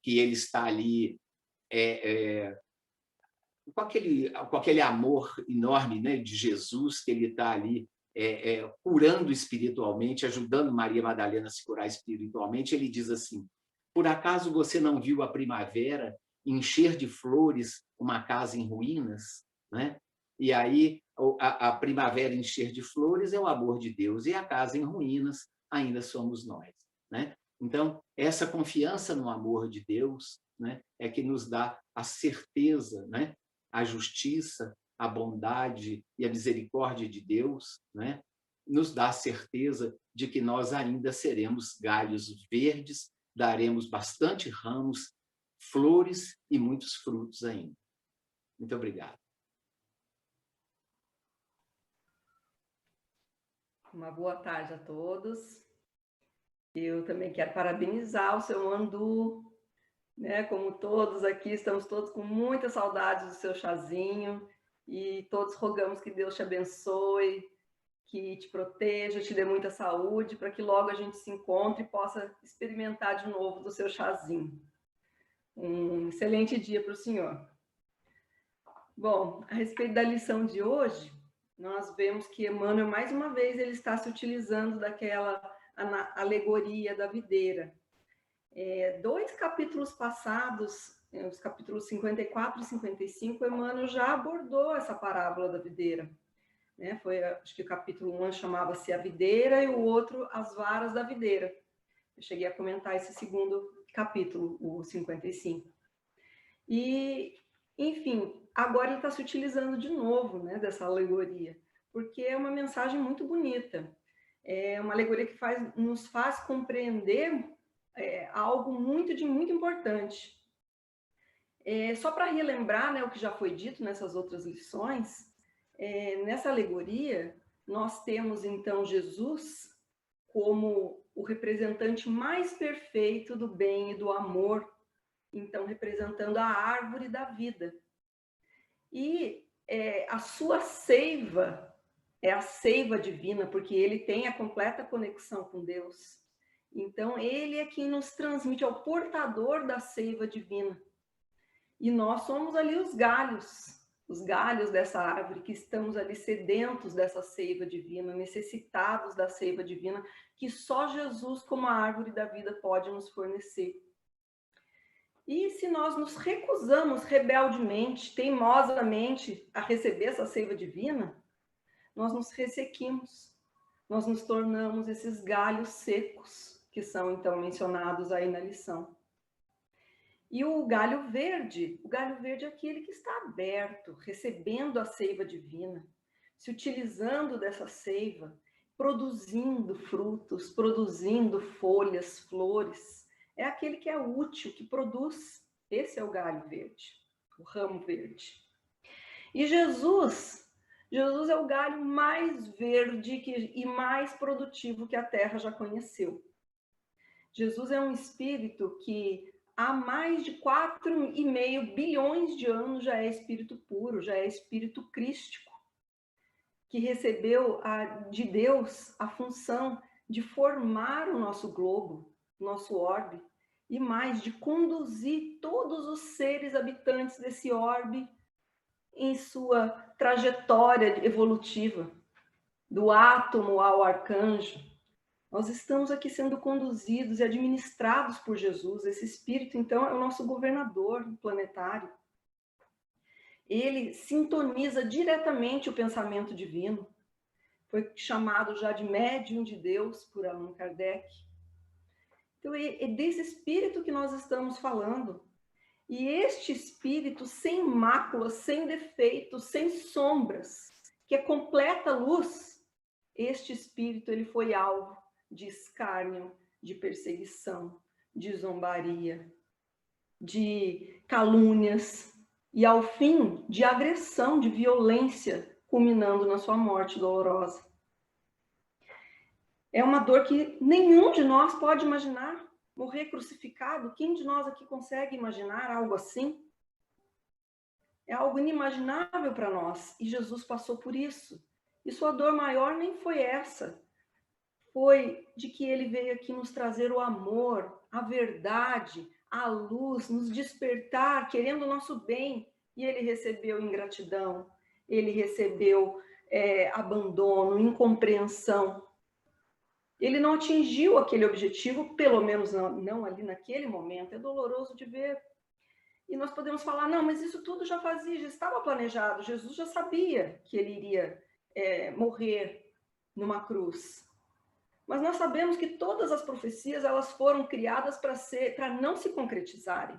que ele está ali com aquele amor enorme, né, de Jesus, que ele está ali curando espiritualmente, ajudando Maria Madalena a se curar espiritualmente. Ele diz assim: por acaso você não viu a primavera encher de flores uma casa em ruínas, né? E aí a primavera encher de flores é o amor de Deus, e a casa em ruínas ainda somos nós, né? Então, essa confiança no amor de Deus, né, é que nos dá a certeza, né, a justiça, a bondade e a misericórdia de Deus, né, nos dá a certeza de que nós ainda seremos galhos verdes, daremos bastante ramos, flores e muitos frutos ainda. Muito obrigado. Uma boa tarde a todos. Eu também quero parabenizar o seu Mandu, né? Como todos aqui, estamos todos com muita saudade do seu chazinho e todos rogamos que Deus te abençoe, que te proteja, te dê muita saúde, para que logo a gente se encontre e possa experimentar de novo do seu chazinho. Um excelente dia para o senhor. Bom, a respeito da lição de hoje, nós vemos que Emmanuel, mais uma vez, ele está se utilizando daquela alegoria da videira. Dois capítulos passados, os capítulos 54 e 55, Emmanuel já abordou essa parábola da videira, né? Acho que o capítulo 1 chamava-se A Videira e o outro As Varas da Videira. Eu cheguei a comentar esse segundo capítulo, o 55. E, enfim, agora ele está se utilizando de novo, né, dessa alegoria, porque é uma mensagem muito bonita. É uma alegoria que nos faz compreender algo muito importante. Só para relembrar, né, o que já foi dito nessas outras lições, nessa alegoria, nós temos, então, Jesus como o representante mais perfeito do bem e do amor, então, representando a árvore da vida. E a sua seiva é a seiva divina, porque ele tem a completa conexão com Deus. Então, ele é quem nos transmite, é o portador da seiva divina. E nós somos ali os galhos dessa árvore, que estamos ali sedentos dessa seiva divina, necessitados da seiva divina, que só Jesus, como a árvore da vida, pode nos fornecer. E se nós nos recusamos rebeldemente, teimosamente, a receber essa seiva divina, nós nos ressequimos, nós nos tornamos esses galhos secos, que são então mencionados aí na lição. E o galho verde é aquele que está aberto, recebendo a seiva divina, se utilizando dessa seiva, produzindo frutos, produzindo folhas, flores. É aquele que é útil, que produz. Esse é o galho verde, o ramo verde. E Jesus é o galho mais verde e mais produtivo que a terra já conheceu. Jesus é um espírito que há mais de 4,5 bilhões de anos já é espírito puro, já é espírito crístico, que recebeu de Deus a função de formar o nosso globo, nosso orbe, e mais, de conduzir todos os seres habitantes desse orbe em sua trajetória evolutiva, do átomo ao arcanjo. Nós estamos aqui sendo conduzidos e administrados por Jesus. Esse espírito, então, é o nosso governador planetário. Ele sintoniza diretamente o pensamento divino. Foi chamado já de médium de Deus por Allan Kardec. Então, é desse espírito que nós estamos falando. E este espírito sem máculas, sem defeitos, sem sombras, que é completa luz, este espírito ele foi alvo de escárnio, de perseguição, de zombaria, de calúnias e, ao fim, de agressão, de violência, culminando na sua morte dolorosa. É uma dor que nenhum de nós pode imaginar. Morrer crucificado, quem de nós aqui consegue imaginar algo assim? É algo inimaginável para nós. E Jesus passou por isso. E sua dor maior nem foi essa. Foi de que ele veio aqui nos trazer o amor, a verdade, a luz, nos despertar, querendo o nosso bem. E ele recebeu ingratidão, ele recebeu abandono, incompreensão. Ele não atingiu aquele objetivo, pelo menos não ali naquele momento. É doloroso de ver. E nós podemos falar, não, mas isso tudo já estava planejado. Jesus já sabia que ele iria morrer numa cruz. Mas nós sabemos que todas as profecias elas foram criadas para não se concretizarem.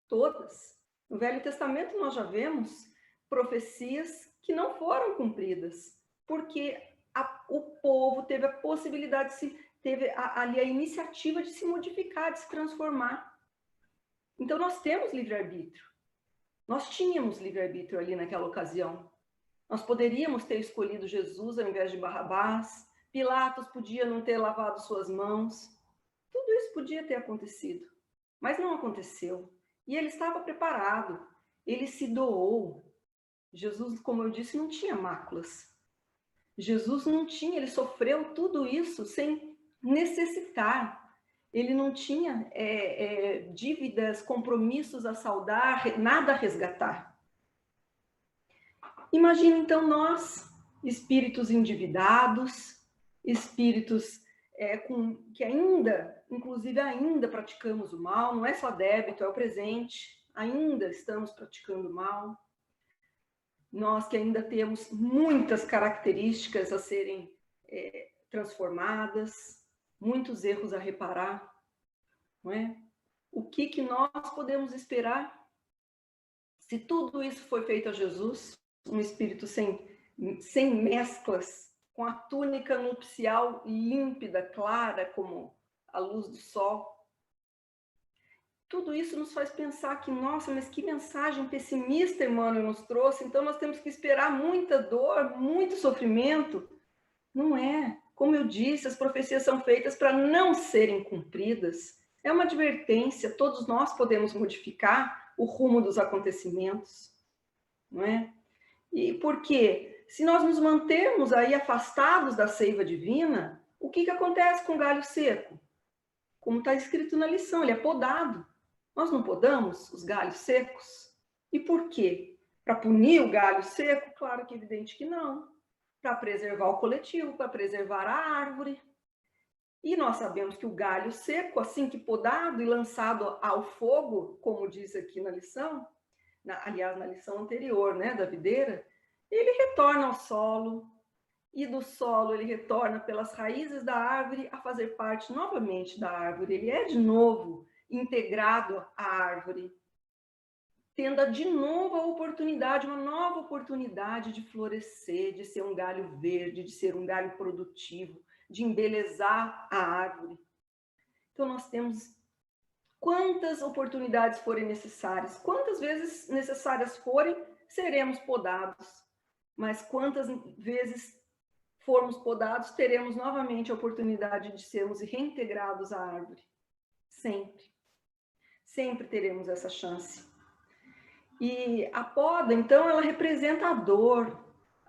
Todas. No Velho Testamento nós já vemos profecias que não foram cumpridas, porque o povo teve a possibilidade, teve ali a iniciativa de se modificar, de se transformar. Então nós temos livre-arbítrio. Nós tínhamos livre-arbítrio ali naquela ocasião. Nós poderíamos ter escolhido Jesus ao invés de Barrabás. Pilatos podia não ter lavado suas mãos. Tudo isso podia ter acontecido, mas não aconteceu. E ele estava preparado. Ele se doou. Jesus, como eu disse, não tinha máculas. Jesus não tinha, ele sofreu tudo isso sem necessitar. Ele não tinha dívidas, compromissos a saldar, nada a resgatar. Imagina então nós, espíritos endividados, espíritos que ainda, inclusive ainda praticamos o mal, não é só débito, é o presente, ainda estamos praticando o mal. Nós que ainda temos muitas características a serem transformadas, muitos erros a reparar, não é? O que nós podemos esperar? Se tudo isso foi feito a Jesus, um espírito sem mesclas, com a túnica nupcial límpida, clara como a luz do sol, tudo isso nos faz pensar que, nossa, mas que mensagem pessimista Emmanuel nos trouxe, então nós temos que esperar muita dor, muito sofrimento. Não é. Como eu disse, as profecias são feitas para não serem cumpridas. É uma advertência, todos nós podemos modificar o rumo dos acontecimentos, não é? E por quê? Se nós nos mantermos aí afastados da seiva divina, o que acontece com o galho seco? como está escrito na lição, ele é podado. Nós não podamos os galhos secos? E por quê? Para punir o galho seco? Claro que é evidente que não. Para preservar o coletivo, para preservar a árvore. E nós sabemos que o galho seco, assim que podado e lançado ao fogo, como diz aqui na lição, aliás, na lição anterior, né, da videira, ele retorna ao solo, e do solo ele retorna pelas raízes da árvore a fazer parte novamente da árvore. Ele é de novo integrado à árvore, tendo de novo a oportunidade, uma nova oportunidade de florescer, de ser um galho verde, de ser um galho produtivo, de embelezar a árvore. Então nós temos quantas oportunidades forem necessárias, quantas vezes necessárias forem, seremos podados, mas quantas vezes formos podados, teremos novamente a oportunidade de sermos reintegrados à árvore. Sempre. Sempre teremos essa chance. E a poda, então, ela representa a dor,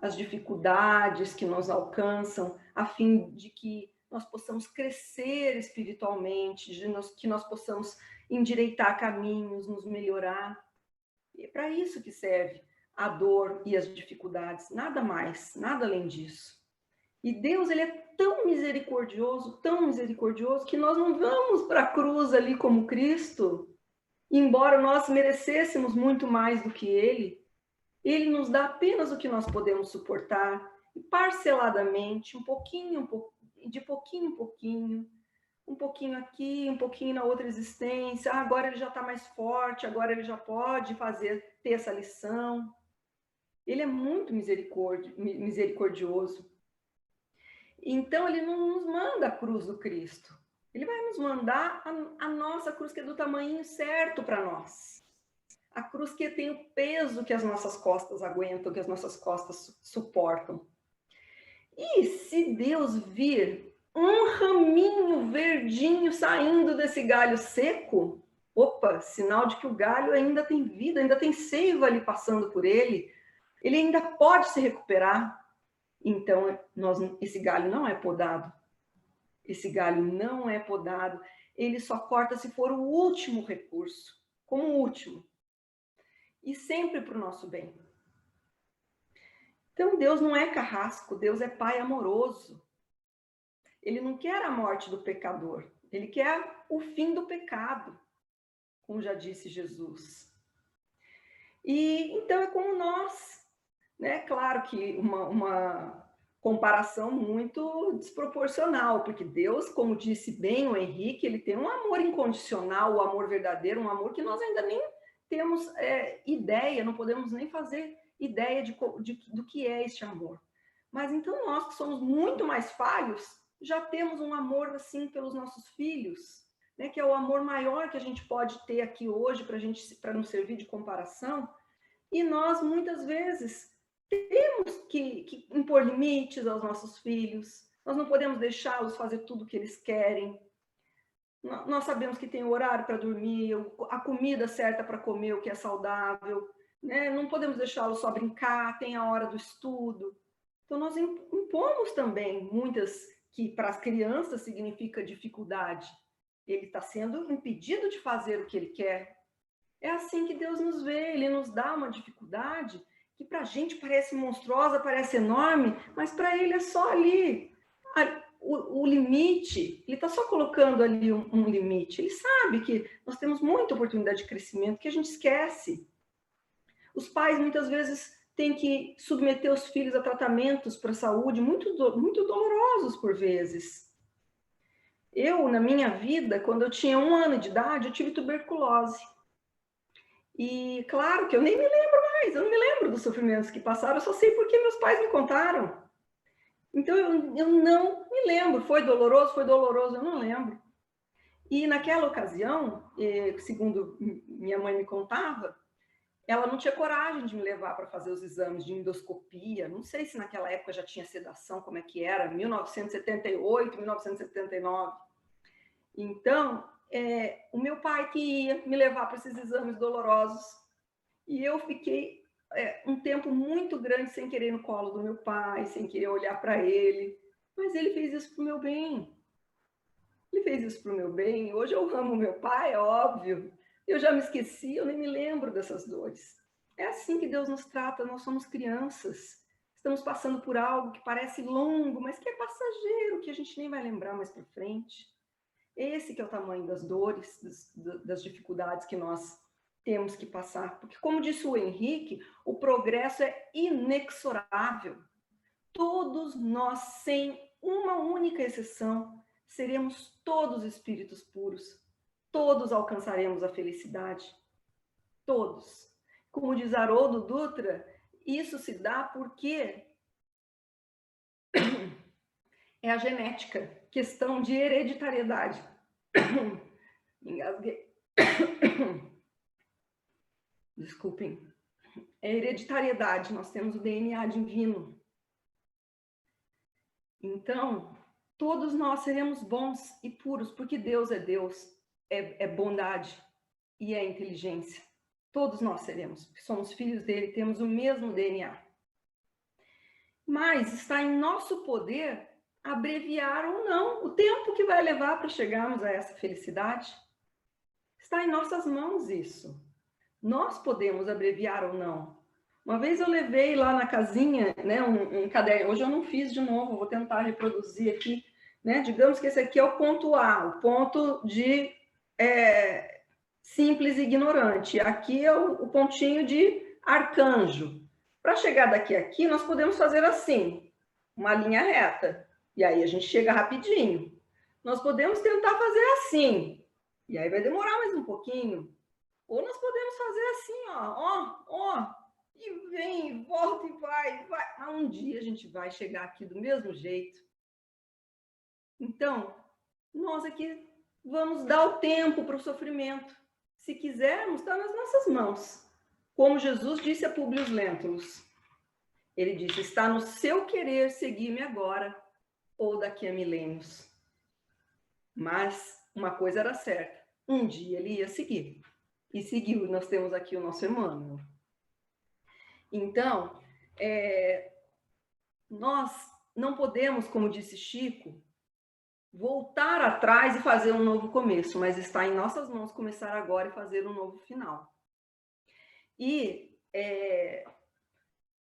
as dificuldades que nos alcançam, a fim de que nós possamos crescer espiritualmente, que nós possamos endireitar caminhos, nos melhorar. E é para isso que serve a dor e as dificuldades, nada mais, nada além disso. E Deus, ele é tão misericordioso, que nós não vamos para a cruz ali como Cristo, embora nós merecêssemos muito mais do que ele nos dá apenas o que nós podemos suportar, e parceladamente, de pouquinho em pouquinho, um pouquinho aqui, um pouquinho na outra existência, agora ele já está mais forte, agora ele já pode ter essa lição. Ele é muito misericordioso. Então, ele não nos manda a cruz do Cristo. Ele vai nos mandar a nossa cruz, que é do tamanho certo para nós. A cruz que tem o peso que as nossas costas aguentam, que as nossas costas suportam. E se Deus vir um raminho verdinho saindo desse galho seco, opa, sinal de que o galho ainda tem vida, ainda tem seiva ali passando por ele, ele ainda pode se recuperar. Então, esse galho não é podado. Esse galho não é podado. Ele só corta se for o último recurso, como o último. E sempre para o nosso bem. Então, Deus não é carrasco, Deus é Pai amoroso. Ele não quer a morte do pecador, ele quer o fim do pecado, como já disse Jesus. E então é como nós, né? Claro que uma comparação muito desproporcional, porque Deus, como disse bem o Henrique, ele tem um amor incondicional, o amor verdadeiro, um amor que nós ainda nem temos ideia, não podemos nem fazer ideia do que é este amor. Mas então nós, que somos muito mais falhos, já temos um amor assim pelos nossos filhos, né, que é o amor maior que a gente pode ter aqui hoje para nos servir de comparação. E nós, muitas vezes, temos que impor limites aos nossos filhos, nós não podemos deixá-los fazer tudo o que eles querem. Nós sabemos que tem o horário para dormir, a comida certa para comer, o que é saudável, né? Não podemos deixá-los só brincar, tem a hora do estudo. Então, nós impomos também muitas que para as crianças significa dificuldade. Ele está sendo impedido de fazer o que ele quer. É assim que Deus nos vê, ele nos dá uma dificuldade que para a gente parece monstruosa, parece enorme, mas para ele é só ali. O limite, ele está só colocando ali um limite. Ele sabe que nós temos muita oportunidade de crescimento que a gente esquece. Os pais muitas vezes têm que submeter os filhos a tratamentos para a saúde muito dolorosos por vezes. Eu, na minha vida, quando eu tinha 1 ano de idade, eu tive tuberculose. E claro que eu nem me lembro mais, eu não me lembro dos sofrimentos que passaram, eu só sei porque meus pais me contaram. Então, eu não me lembro. Foi doloroso, eu não lembro. E naquela ocasião, segundo minha mãe me contava, ela não tinha coragem de me levar para fazer os exames de endoscopia. Não sei se naquela época já tinha sedação, como é que era, 1978, 1979. Então, o meu pai que ia me levar para esses exames dolorosos. E eu fiquei um tempo muito grande sem querer ir no colo do meu pai, sem querer olhar para ele. Mas ele fez isso para o meu bem. Ele fez isso para o meu bem. Hoje eu amo meu pai, é óbvio. Eu já me esqueci, eu nem me lembro dessas dores. É assim que Deus nos trata, nós somos crianças. Estamos passando por algo que parece longo, mas que é passageiro, que a gente nem vai lembrar mais para frente. Esse que é o tamanho das dores, das dificuldades que nós temos que passar. Porque, como disse o Henrique, o progresso é inexorável. Todos nós, sem uma única exceção, seremos todos espíritos puros. Todos alcançaremos a felicidade. Todos. Como diz Haroldo Dutra, isso se dá porque é a genética, questão de hereditariedade. Engasguei. Desculpem. É hereditariedade, nós temos o DNA divino. Então, todos nós seremos bons e puros, porque Deus, é bondade e é inteligência. Todos nós seremos, porque somos filhos dele, temos o mesmo DNA. Mas está em nosso poder abreviar ou não o tempo que vai levar para chegarmos a essa felicidade. Está em nossas mãos isso. Nós podemos abreviar ou não. Uma vez eu levei lá na casinha, né, um caderno. Hoje eu não fiz de novo, vou tentar reproduzir aqui. Né? Digamos que esse aqui é o ponto A, o ponto de simples e ignorante. Aqui é o pontinho de arcanjo. Para chegar daqui a aqui, nós podemos fazer assim, uma linha reta. E aí a gente chega rapidinho. Nós podemos tentar fazer assim. E aí vai demorar mais um pouquinho. Ou nós podemos fazer assim, ó. E vem, volta e vai. Mas um dia a gente vai chegar aqui do mesmo jeito. Então, nós aqui vamos dar o tempo para o sofrimento. Se quisermos, está nas nossas mãos. Como Jesus disse a Públio Lentulus. Ele disse, está no seu querer seguir-me agora ou daqui a milênios. Mas uma coisa era certa, um dia ele ia seguir. E seguiu, nós temos aqui o nosso Emmanuel. Então, nós não podemos, como disse Chico, voltar atrás e fazer um novo começo, mas está em nossas mãos começar agora e fazer um novo final. E,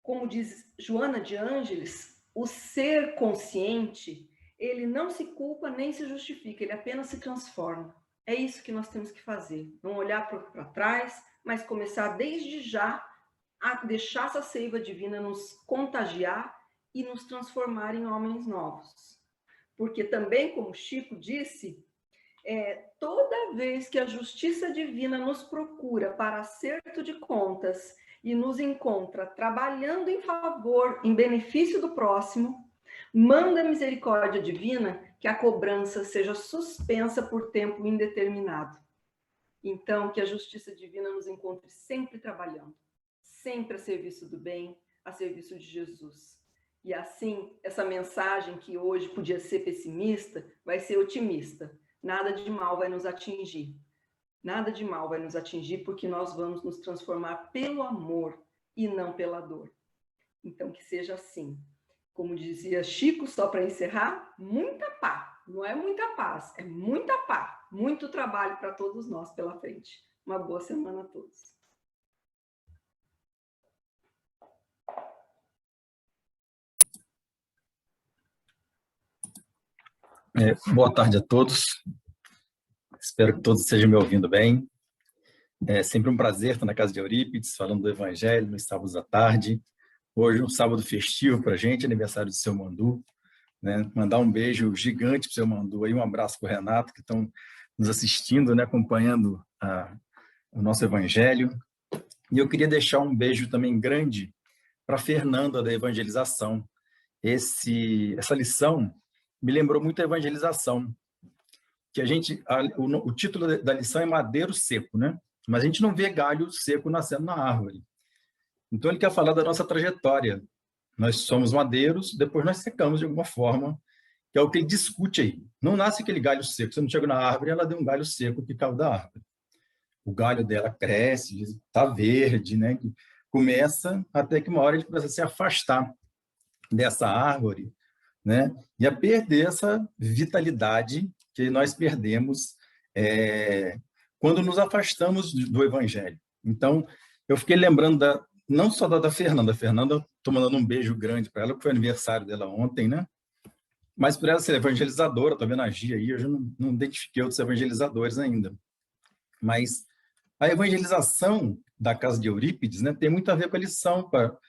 como diz Joana de Ângeles, o ser consciente, ele não se culpa nem se justifica, ele apenas se transforma. É isso que nós temos que fazer, não olhar para trás, mas começar desde já a deixar essa seiva divina nos contagiar e nos transformar em homens novos. Porque também, como Chico disse, toda vez que a justiça divina nos procura para acerto de contas e nos encontra trabalhando em favor, em benefício do próximo, manda a misericórdia divina que a cobrança seja suspensa por tempo indeterminado. Então, que a justiça divina nos encontre sempre trabalhando, sempre a serviço do bem, a serviço de Jesus. E assim, essa mensagem que hoje podia ser pessimista, vai ser otimista. Nada de mal vai nos atingir. Nada de mal vai nos atingir porque nós vamos nos transformar pelo amor e não pela dor. Então, que seja assim. Como dizia Chico, só para encerrar, muita paz. Não é muita paz, é muita paz. Muito trabalho para todos nós pela frente. Uma boa semana a todos. Boa tarde a todos. Espero que todos estejam me ouvindo bem. É sempre um prazer estar na casa de Eurípides, falando do Evangelho nos sábados à tarde. Hoje um sábado festivo para a gente, aniversário do seu Mandu. Né? Mandar um beijo gigante para o seu Mandu, aí um abraço para o Renato, que estão nos assistindo, né? Acompanhando o nosso Evangelho. E eu queria deixar um beijo também grande para a Fernanda, da evangelização. Essa lição me lembrou muito a evangelização, que o título da lição é Madeiro Seco, né? Mas a gente não vê galho seco nascendo na árvore. Então ele quer falar da nossa trajetória. Nós somos madeiros, depois nós secamos de alguma forma, que é o que ele discute aí. Não nasce aquele galho seco, você não chega na árvore, ela deu um galho seco que caiu da árvore. O galho dela cresce, está verde, né? Começa até que uma hora ele começa a se afastar dessa árvore, né? E a perder essa vitalidade que nós perdemos quando nos afastamos do Evangelho. Então, eu fiquei lembrando não só da Fernanda. A Fernanda, estou mandando um beijo grande para ela, que foi aniversário dela ontem, né? Mas por ela ser evangelizadora, estou vendo a Gia aí, eu já não identifiquei outros evangelizadores ainda. Mas a evangelização da casa de Eurípides, né, tem muito a ver com a lição, para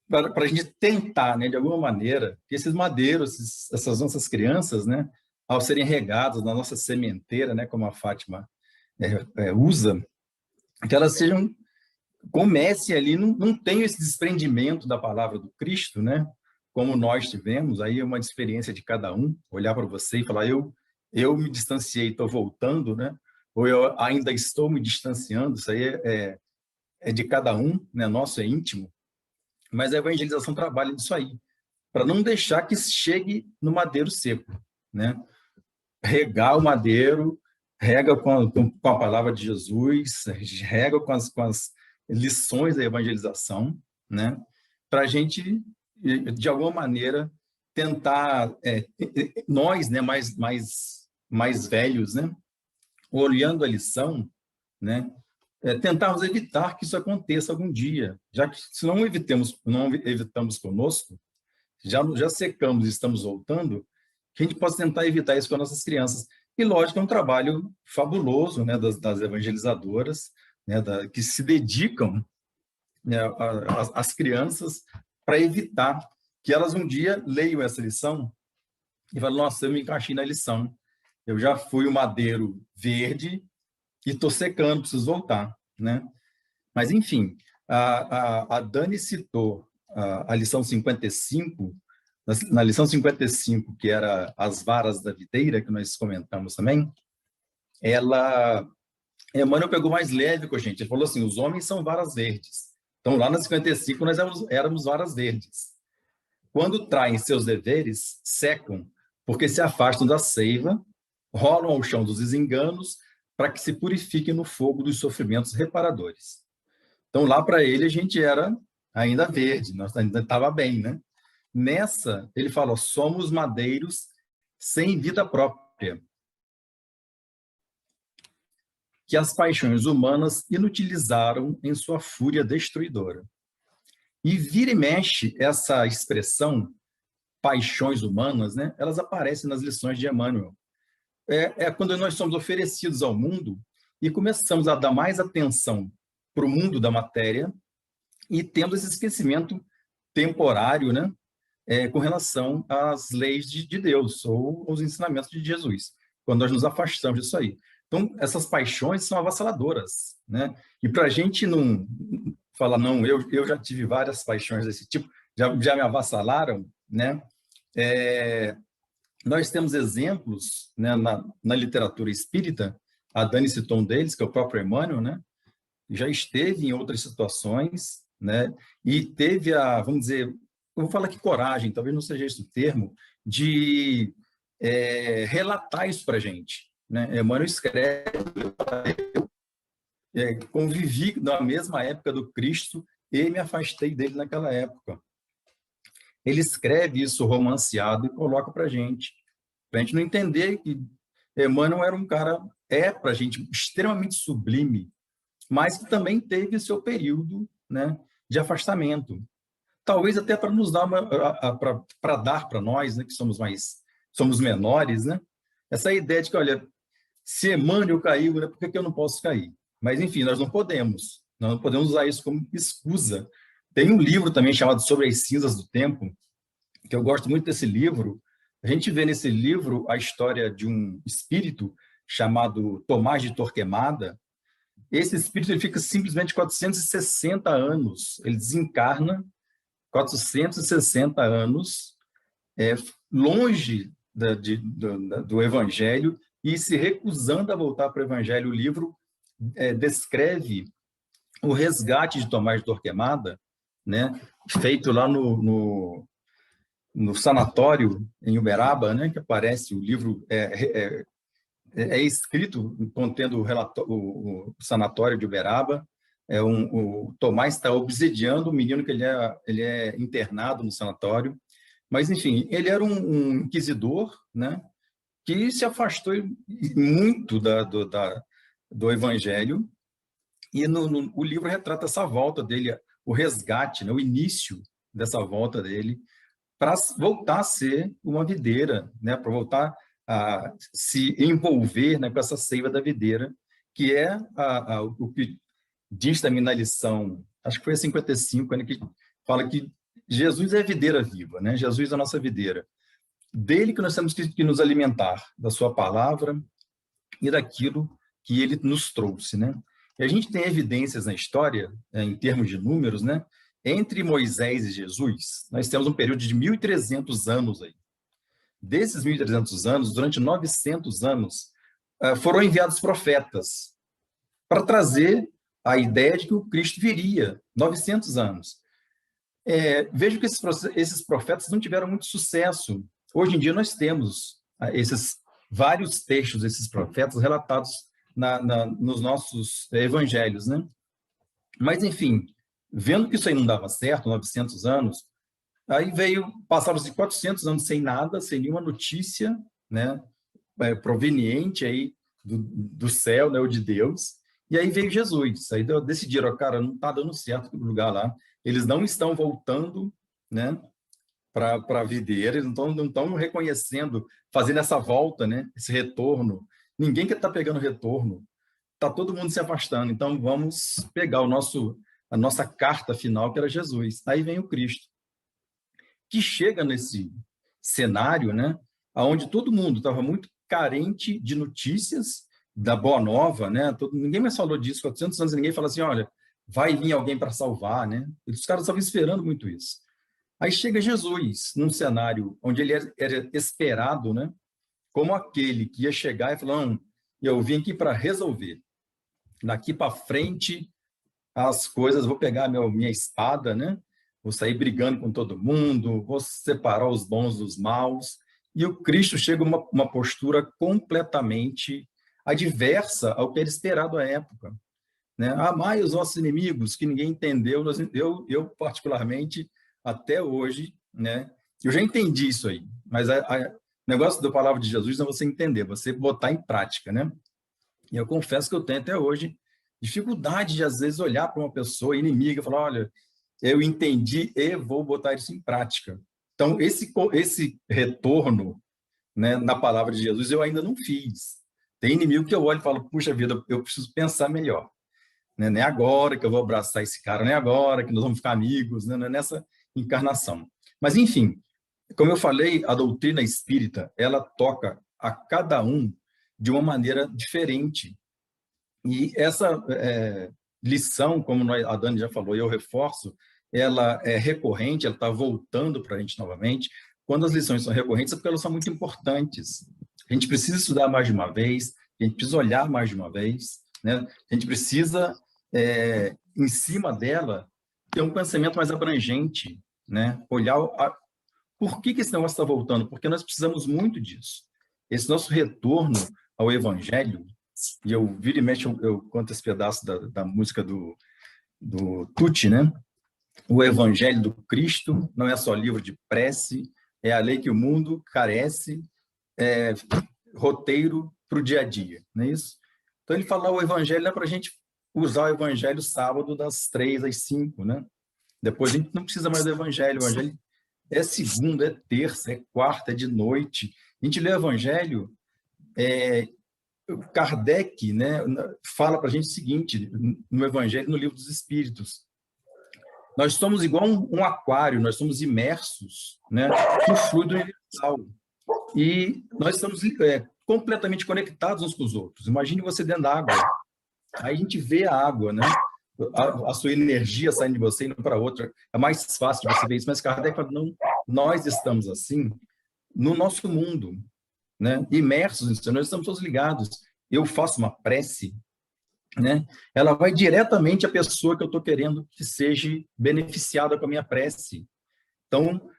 a gente tentar, né, de alguma maneira, que esses madeiros, essas nossas crianças, né, ao serem regadas na nossa sementeira, né, como a Fátima usa, que elas comecem ali, não tenham esse desprendimento da palavra do Cristo, né, como nós tivemos, aí é uma experiência de cada um, olhar para você e falar, eu me distanciei, estou voltando, né, ou eu ainda estou me distanciando, isso aí é de cada um, né, nosso é íntimo, mas a evangelização trabalha disso aí, para não deixar que chegue no madeiro seco, né, regar o madeiro, rega com a palavra de Jesus, rega com as lições da evangelização, né, para a gente, de alguma maneira, tentar, nós, né, mais velhos, né, olhando a lição, né, tentarmos evitar que isso aconteça algum dia, já que se não evitamos conosco, já secamos e estamos voltando, que a gente possa tentar evitar isso com as nossas crianças. E, lógico, é um trabalho fabuloso, né, das evangelizadoras, né, que se dedicam, né, às crianças para evitar que elas um dia leiam essa lição e falem, nossa, eu me encaixei na lição, eu já fui o madeiro verde e estou secando, preciso voltar, né? Mas, enfim, a Dani citou a lição 55, na lição 55, que era as varas da videira, que nós comentamos também, Emmanuel pegou mais leve com a gente, ele falou assim, os homens são varas verdes. Então, lá na 55, nós éramos varas verdes. Quando traem seus deveres, secam, porque se afastam da seiva, rolam ao chão dos desenganos, para que se purifiquem no fogo dos sofrimentos reparadores. Então, lá para ele, a gente era ainda verde, nós ainda estava bem, né? Nessa, ele falou, somos madeiros sem vida própria, que as paixões humanas inutilizaram em sua fúria destruidora. E vira e mexe essa expressão, paixões humanas, né? Elas aparecem nas lições de Emmanuel. Quando nós somos oferecidos ao mundo e começamos a dar mais atenção para o mundo da matéria e tendo esse esquecimento temporário, né? Com relação às leis de Deus ou aos ensinamentos de Jesus, quando nós nos afastamos disso aí. Então, essas paixões são avassaladoras, né? E para a gente não falar, não, eu já tive várias paixões desse tipo, já me avassalaram, né? Nós temos exemplos, né, na literatura espírita, a Dani citou um deles, que é o próprio Emmanuel, né? Já esteve em outras situações, né? E teve vamos dizer, eu vou falar que coragem, talvez não seja esse o termo, de relatar isso para a gente, né? Emmanuel escreve, convivi na mesma época do Cristo e me afastei dele naquela época. Ele escreve isso romanceado e coloca para a gente não entender que Emmanuel era um cara, para a gente, extremamente sublime, mas que também teve seu período, né, de afastamento. Talvez até para nos dar para dar para nós, né, que somos menores, né, essa ideia de que, olha, se Emmanuel caiu, né, por que eu não posso cair? Mas, enfim, nós não podemos usar isso como excusa. Tem um livro também chamado Sobre as Cinzas do Tempo, que eu gosto muito desse livro. A gente vê nesse livro a história de um espírito chamado Tomás de Torquemada. Esse espírito ele fica simplesmente 460 anos, ele desencarna 460 anos, longe do Evangelho e se recusando a voltar para o Evangelho. O livro descreve o resgate de Tomás de Torquemada, né, feito lá no sanatório em Uberaba, né, que aparece o livro, escrito contendo o sanatório de Uberaba. O Tomás está obsediando o menino que ele é internado no sanatório, mas enfim, ele era um inquisidor, né, que se afastou muito do Evangelho, e o livro retrata essa volta dele, o resgate, né, o início dessa volta dele, para voltar a ser uma videira, né, para voltar a se envolver, né, com essa seiva da videira, que é o que diz também na lição, acho que foi a 55, né, que fala que Jesus é a videira viva, né? Jesus é a nossa videira. Dele que nós temos que nos alimentar, da sua palavra e daquilo que ele nos trouxe, né? E a gente tem evidências na história, em termos de números, né? Entre Moisés e Jesus, nós temos um período de 1.300 anos aí. Desses 1.300 anos, durante 900 anos, foram enviados profetas para trazer a ideia de que o Cristo viria, 900 anos. Vejo que esses profetas não tiveram muito sucesso. Hoje em dia nós temos esses vários textos desses profetas relatados nos nossos evangelhos, né? Mas, enfim, vendo que isso aí não dava certo, 900 anos, aí passaram-se 400 anos sem nada, sem nenhuma notícia, né, proveniente aí do céu, né, ou de Deus, e aí veio Jesus. Aí decidiram, cara, não está dando certo no lugar lá, eles não estão voltando, né, para a videira, eles não estão reconhecendo, fazendo essa volta, né, esse retorno. Ninguém que está pegando retorno, está todo mundo se afastando, então vamos pegar a nossa carta final, que era Jesus. Aí vem o Cristo, que chega nesse cenário, né, onde todo mundo estava muito carente de notícias da Boa Nova, né? Ninguém mais falou disso, 400 anos, ninguém fala assim, olha, vai vir alguém para salvar, né? Os caras estavam esperando muito isso. Aí chega Jesus, num cenário onde ele era esperado, né, como aquele que ia chegar e falar, não, eu vim aqui para resolver. Daqui para frente, as coisas, vou pegar minha espada, né? Vou sair brigando com todo mundo, vou separar os bons dos maus. E o Cristo chega uma postura completamente adversa ao que era esperado à época, né? Amai os nossos inimigos, que ninguém entendeu. Eu particularmente, até hoje, né? Eu já entendi isso aí, mas o negócio da palavra de Jesus é você entender, você botar em prática, né? E eu confesso que eu tenho até hoje dificuldade de, às vezes, olhar para uma pessoa inimiga e falar, olha, eu entendi e vou botar isso em prática. Então, esse retorno, né, na palavra de Jesus, eu ainda não fiz. Tem inimigo que eu olho e falo, puxa vida, eu preciso pensar melhor. Né? Não é agora que eu vou abraçar esse cara, não é agora que nós vamos ficar amigos, né? Não é nessa encarnação. Mas, enfim, como eu falei, a doutrina espírita, ela toca a cada um de uma maneira diferente. E essa lição, como a Dani já falou, e eu reforço, ela é recorrente, ela está voltando para a gente novamente. Quando as lições são recorrentes, é porque elas são muito importantes. A gente precisa estudar mais de uma vez, a gente precisa olhar mais de uma vez, né? A gente precisa, em cima dela, ter um pensamento mais abrangente, né? Olhar por que esse negócio está voltando, porque nós precisamos muito disso. Esse nosso retorno ao Evangelho, e eu vira e mexe, eu conto esse pedaço da música do Tucci, né? O Evangelho do Cristo não é só livro de prece, é a lei que o mundo carece, roteiro para o dia a dia, não é isso? Então ele fala, o Evangelho é para a gente usar o Evangelho sábado das 3 às 5, né? Depois a gente não precisa mais do Evangelho, o Evangelho é segunda, é terça, é quarta, é de noite. A gente lê o Evangelho, Kardec, né, fala para a gente o seguinte, no Evangelho, no Livro dos Espíritos, nós somos igual um aquário, nós somos imersos, né, no fluido universal. E nós estamos completamente conectados uns com os outros. Imagine você dentro da água. Aí a gente vê a água, né? A sua energia saindo de você e indo para outra. É mais fácil de você ver isso. Mas Kardec fala, não, nós estamos assim no nosso mundo, né? Imersos nisso. Nós estamos todos ligados. Eu faço uma prece, né? Ela vai diretamente à pessoa que eu estou querendo que seja beneficiada com a minha prece. Então,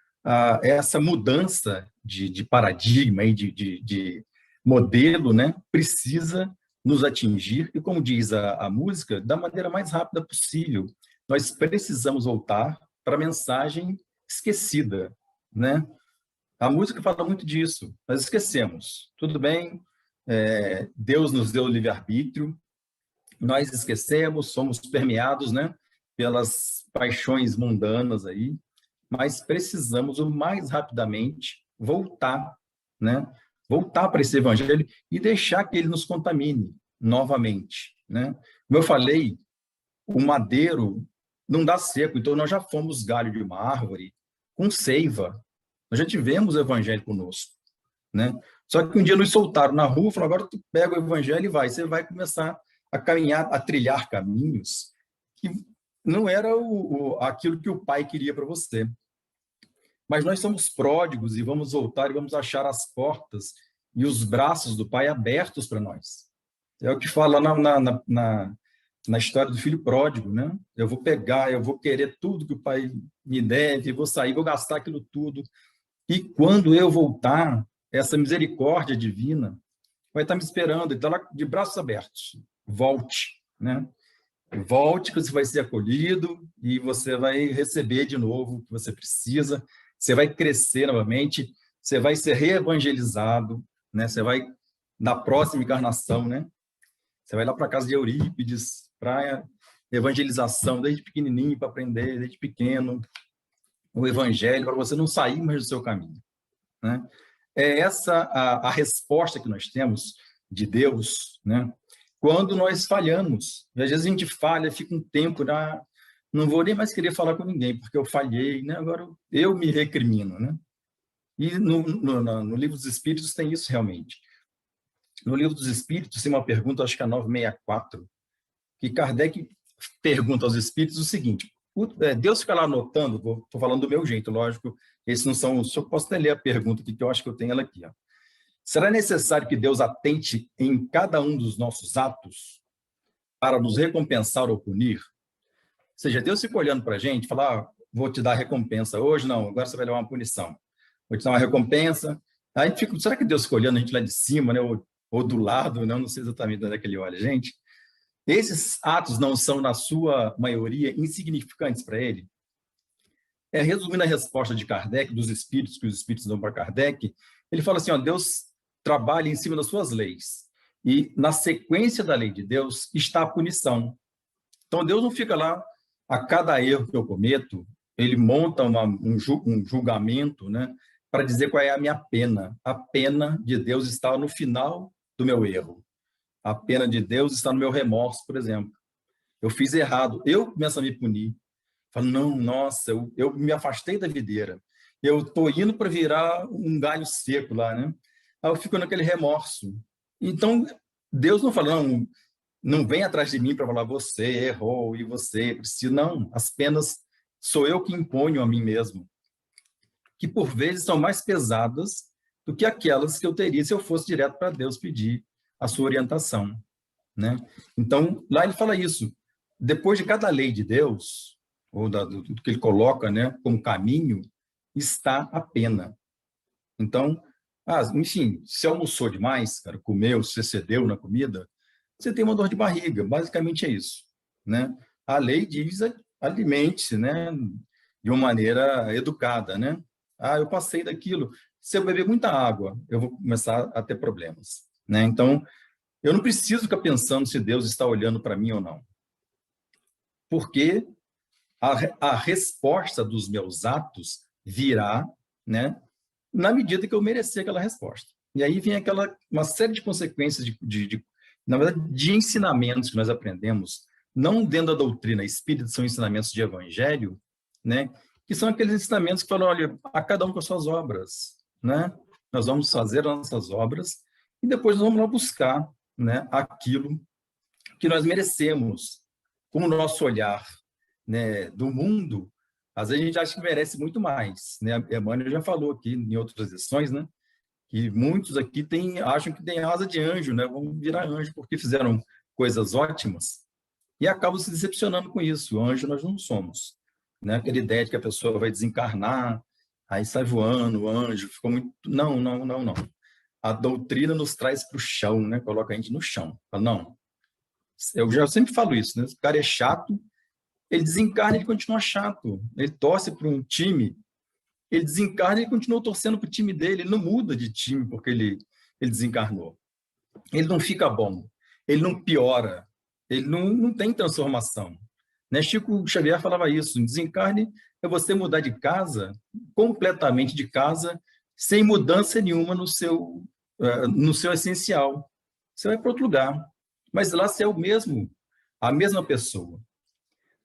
essa mudança de paradigma e de modelo, né, precisa nos atingir, e como diz a música, da maneira mais rápida possível. Nós precisamos voltar para a mensagem esquecida, né? A música fala muito disso. Nós esquecemos. Tudo bem, Deus nos deu o livre-arbítrio, nós esquecemos, somos permeados, né, pelas paixões mundanas aí, mas precisamos o mais rapidamente voltar, né, voltar para esse evangelho e deixar que ele nos contamine novamente, né? Como eu falei, o madeiro não dá seco, então nós já fomos galho de uma árvore com seiva. Nós já tivemos o evangelho conosco, né? Só que um dia nos soltaram na rua, falaram, agora tu pega o evangelho e vai. Você vai começar a caminhar, a trilhar caminhos que não era aquilo que o Pai queria para você. Mas nós somos pródigos e vamos voltar e vamos achar as portas e os braços do Pai abertos para nós. É o que fala na história do filho pródigo, né? Eu vou pegar, eu vou querer tudo que o Pai me deve, vou sair, vou gastar aquilo tudo. E quando eu voltar, essa misericórdia divina vai estar me esperando, está lá de braços abertos. Volte, né? Volte, que você vai ser acolhido e você vai receber de novo o que você precisa. Você vai crescer novamente, você vai ser reevangelizado, né? Você vai, na próxima encarnação, né? Você vai lá para a casa de Eurípides, para evangelização, desde pequenininho, para aprender, desde pequeno, o evangelho, para você não sair mais do seu caminho, né? É essa a resposta que nós temos de Deus, né? Quando nós falhamos. E às vezes a gente falha, fica um tempo, não vou nem mais querer falar com ninguém, porque eu falhei, né? Agora eu me recrimino, né? E no Livro dos Espíritos tem isso realmente. No Livro dos Espíritos tem uma pergunta, acho que é a 964, que Kardec pergunta aos espíritos o seguinte, Deus fica lá anotando, estou falando do meu jeito, lógico, esses não são, se eu posso até ler a pergunta aqui, que eu acho que eu tenho ela aqui, ó. Será necessário que Deus atente em cada um dos nossos atos para nos recompensar ou punir? Ou seja, Deus fica olhando para a gente e fala, vou te dar a recompensa hoje, não, agora você vai levar uma punição. Vou te dar uma recompensa. Aí a gente fica, será que Deus fica olhando a gente lá de cima, né, ou do lado, não sei exatamente onde é que ele olha, gente? Esses atos não são, na sua maioria, insignificantes para ele? Resumindo a resposta de Kardec, dos espíritos, que os espíritos dão para Kardec, ele fala assim, ó, Deus trabalha em cima das suas leis. E na sequência da lei de Deus está a punição. Então Deus não fica lá, a cada erro que eu cometo, ele monta um julgamento, né, para dizer qual é a minha pena. A pena de Deus está no final do meu erro. A pena de Deus está no meu remorso, por exemplo. Eu fiz errado, eu começo a me punir. Falo, não, nossa, eu me afastei da videira. Eu estou indo para virar um galho seco lá, né? Aí eu fico naquele remorso. Então, Deus não fala, não vem atrás de mim para falar, você errou e você precisa. Não, as penas sou eu que imponho a mim mesmo. Que, por vezes, são mais pesadas do que aquelas que eu teria se eu fosse direto para Deus pedir a sua orientação, né? Então, lá ele fala isso. Depois de cada lei de Deus, ou do que ele coloca, né, como caminho, está a pena. Então, enfim, se almoçou demais, cara, comeu, se excedeu na comida, você tem uma dor de barriga, basicamente é isso, né? A lei diz, alimente-se, né, de uma maneira educada, né? Eu passei daquilo, se eu beber muita água, eu vou começar a ter problemas, né? Então, eu não preciso ficar pensando se Deus está olhando para mim ou não, porque a resposta dos meus atos virá, né, na medida que eu merecer aquela resposta. E aí vem uma série de consequências, na verdade, de ensinamentos que nós aprendemos, não dentro da doutrina espírita, são ensinamentos de evangelho, né, que são aqueles ensinamentos que falam, olha, a cada um com as suas obras, né? Nós vamos fazer as nossas obras e depois nós vamos lá buscar, né, aquilo que nós merecemos, como o nosso olhar, né, do mundo. Às vezes a gente acha que merece muito mais, né? A Emmanuel já falou aqui em outras lições, né, que muitos aqui acham que tem asa de anjo, né? Vão virar anjo porque fizeram coisas ótimas e acabam se decepcionando com isso. Anjo nós não somos, né? Aquela ideia de que a pessoa vai desencarnar, aí sai voando, o anjo, ficou muito... Não. A doutrina nos traz para o chão, né? Coloca a gente no chão. Fala, não, eu sempre falo isso, né? O cara é chato, ele desencarna, ele continua chato. Ele torce para um time Ele desencarna e continua torcendo para o time dele, ele não muda de time porque ele desencarnou. Ele não fica bom, ele não piora, ele não tem transformação. Né? Chico Xavier falava isso, desencarne é você mudar de casa, completamente de casa, sem mudança nenhuma no seu essencial. Você vai para outro lugar, mas lá você é a mesma pessoa.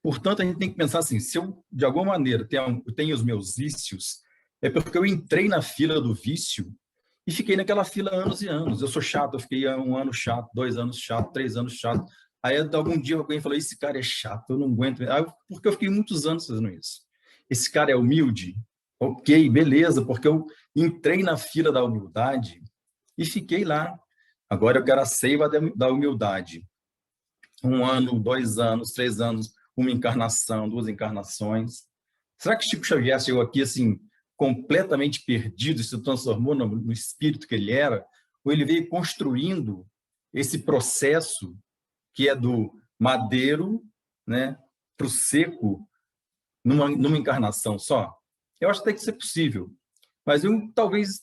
Portanto, a gente tem que pensar assim, se eu, de alguma maneira, tenho os meus vícios, é porque eu entrei na fila do vício e fiquei naquela fila anos e anos. Eu sou chato, eu fiquei 1 ano chato, 2 anos chato, 3 anos chato. Aí, algum dia, alguém falou, esse cara é chato, eu não aguento. Porque eu fiquei muitos anos fazendo isso. Esse cara é humilde? Ok, beleza, porque eu entrei na fila da humildade e fiquei lá. Agora eu quero a seiva da humildade. 1 ano, 2 anos, 3 anos, 1 encarnação, 2 encarnações. Será que Chico Xavier chegou aqui assim, completamente perdido e se transformou no espírito que ele era? Ou ele veio construindo esse processo que é do madeiro, né, para o seco, numa encarnação só? Eu acho até que isso é possível, mas talvez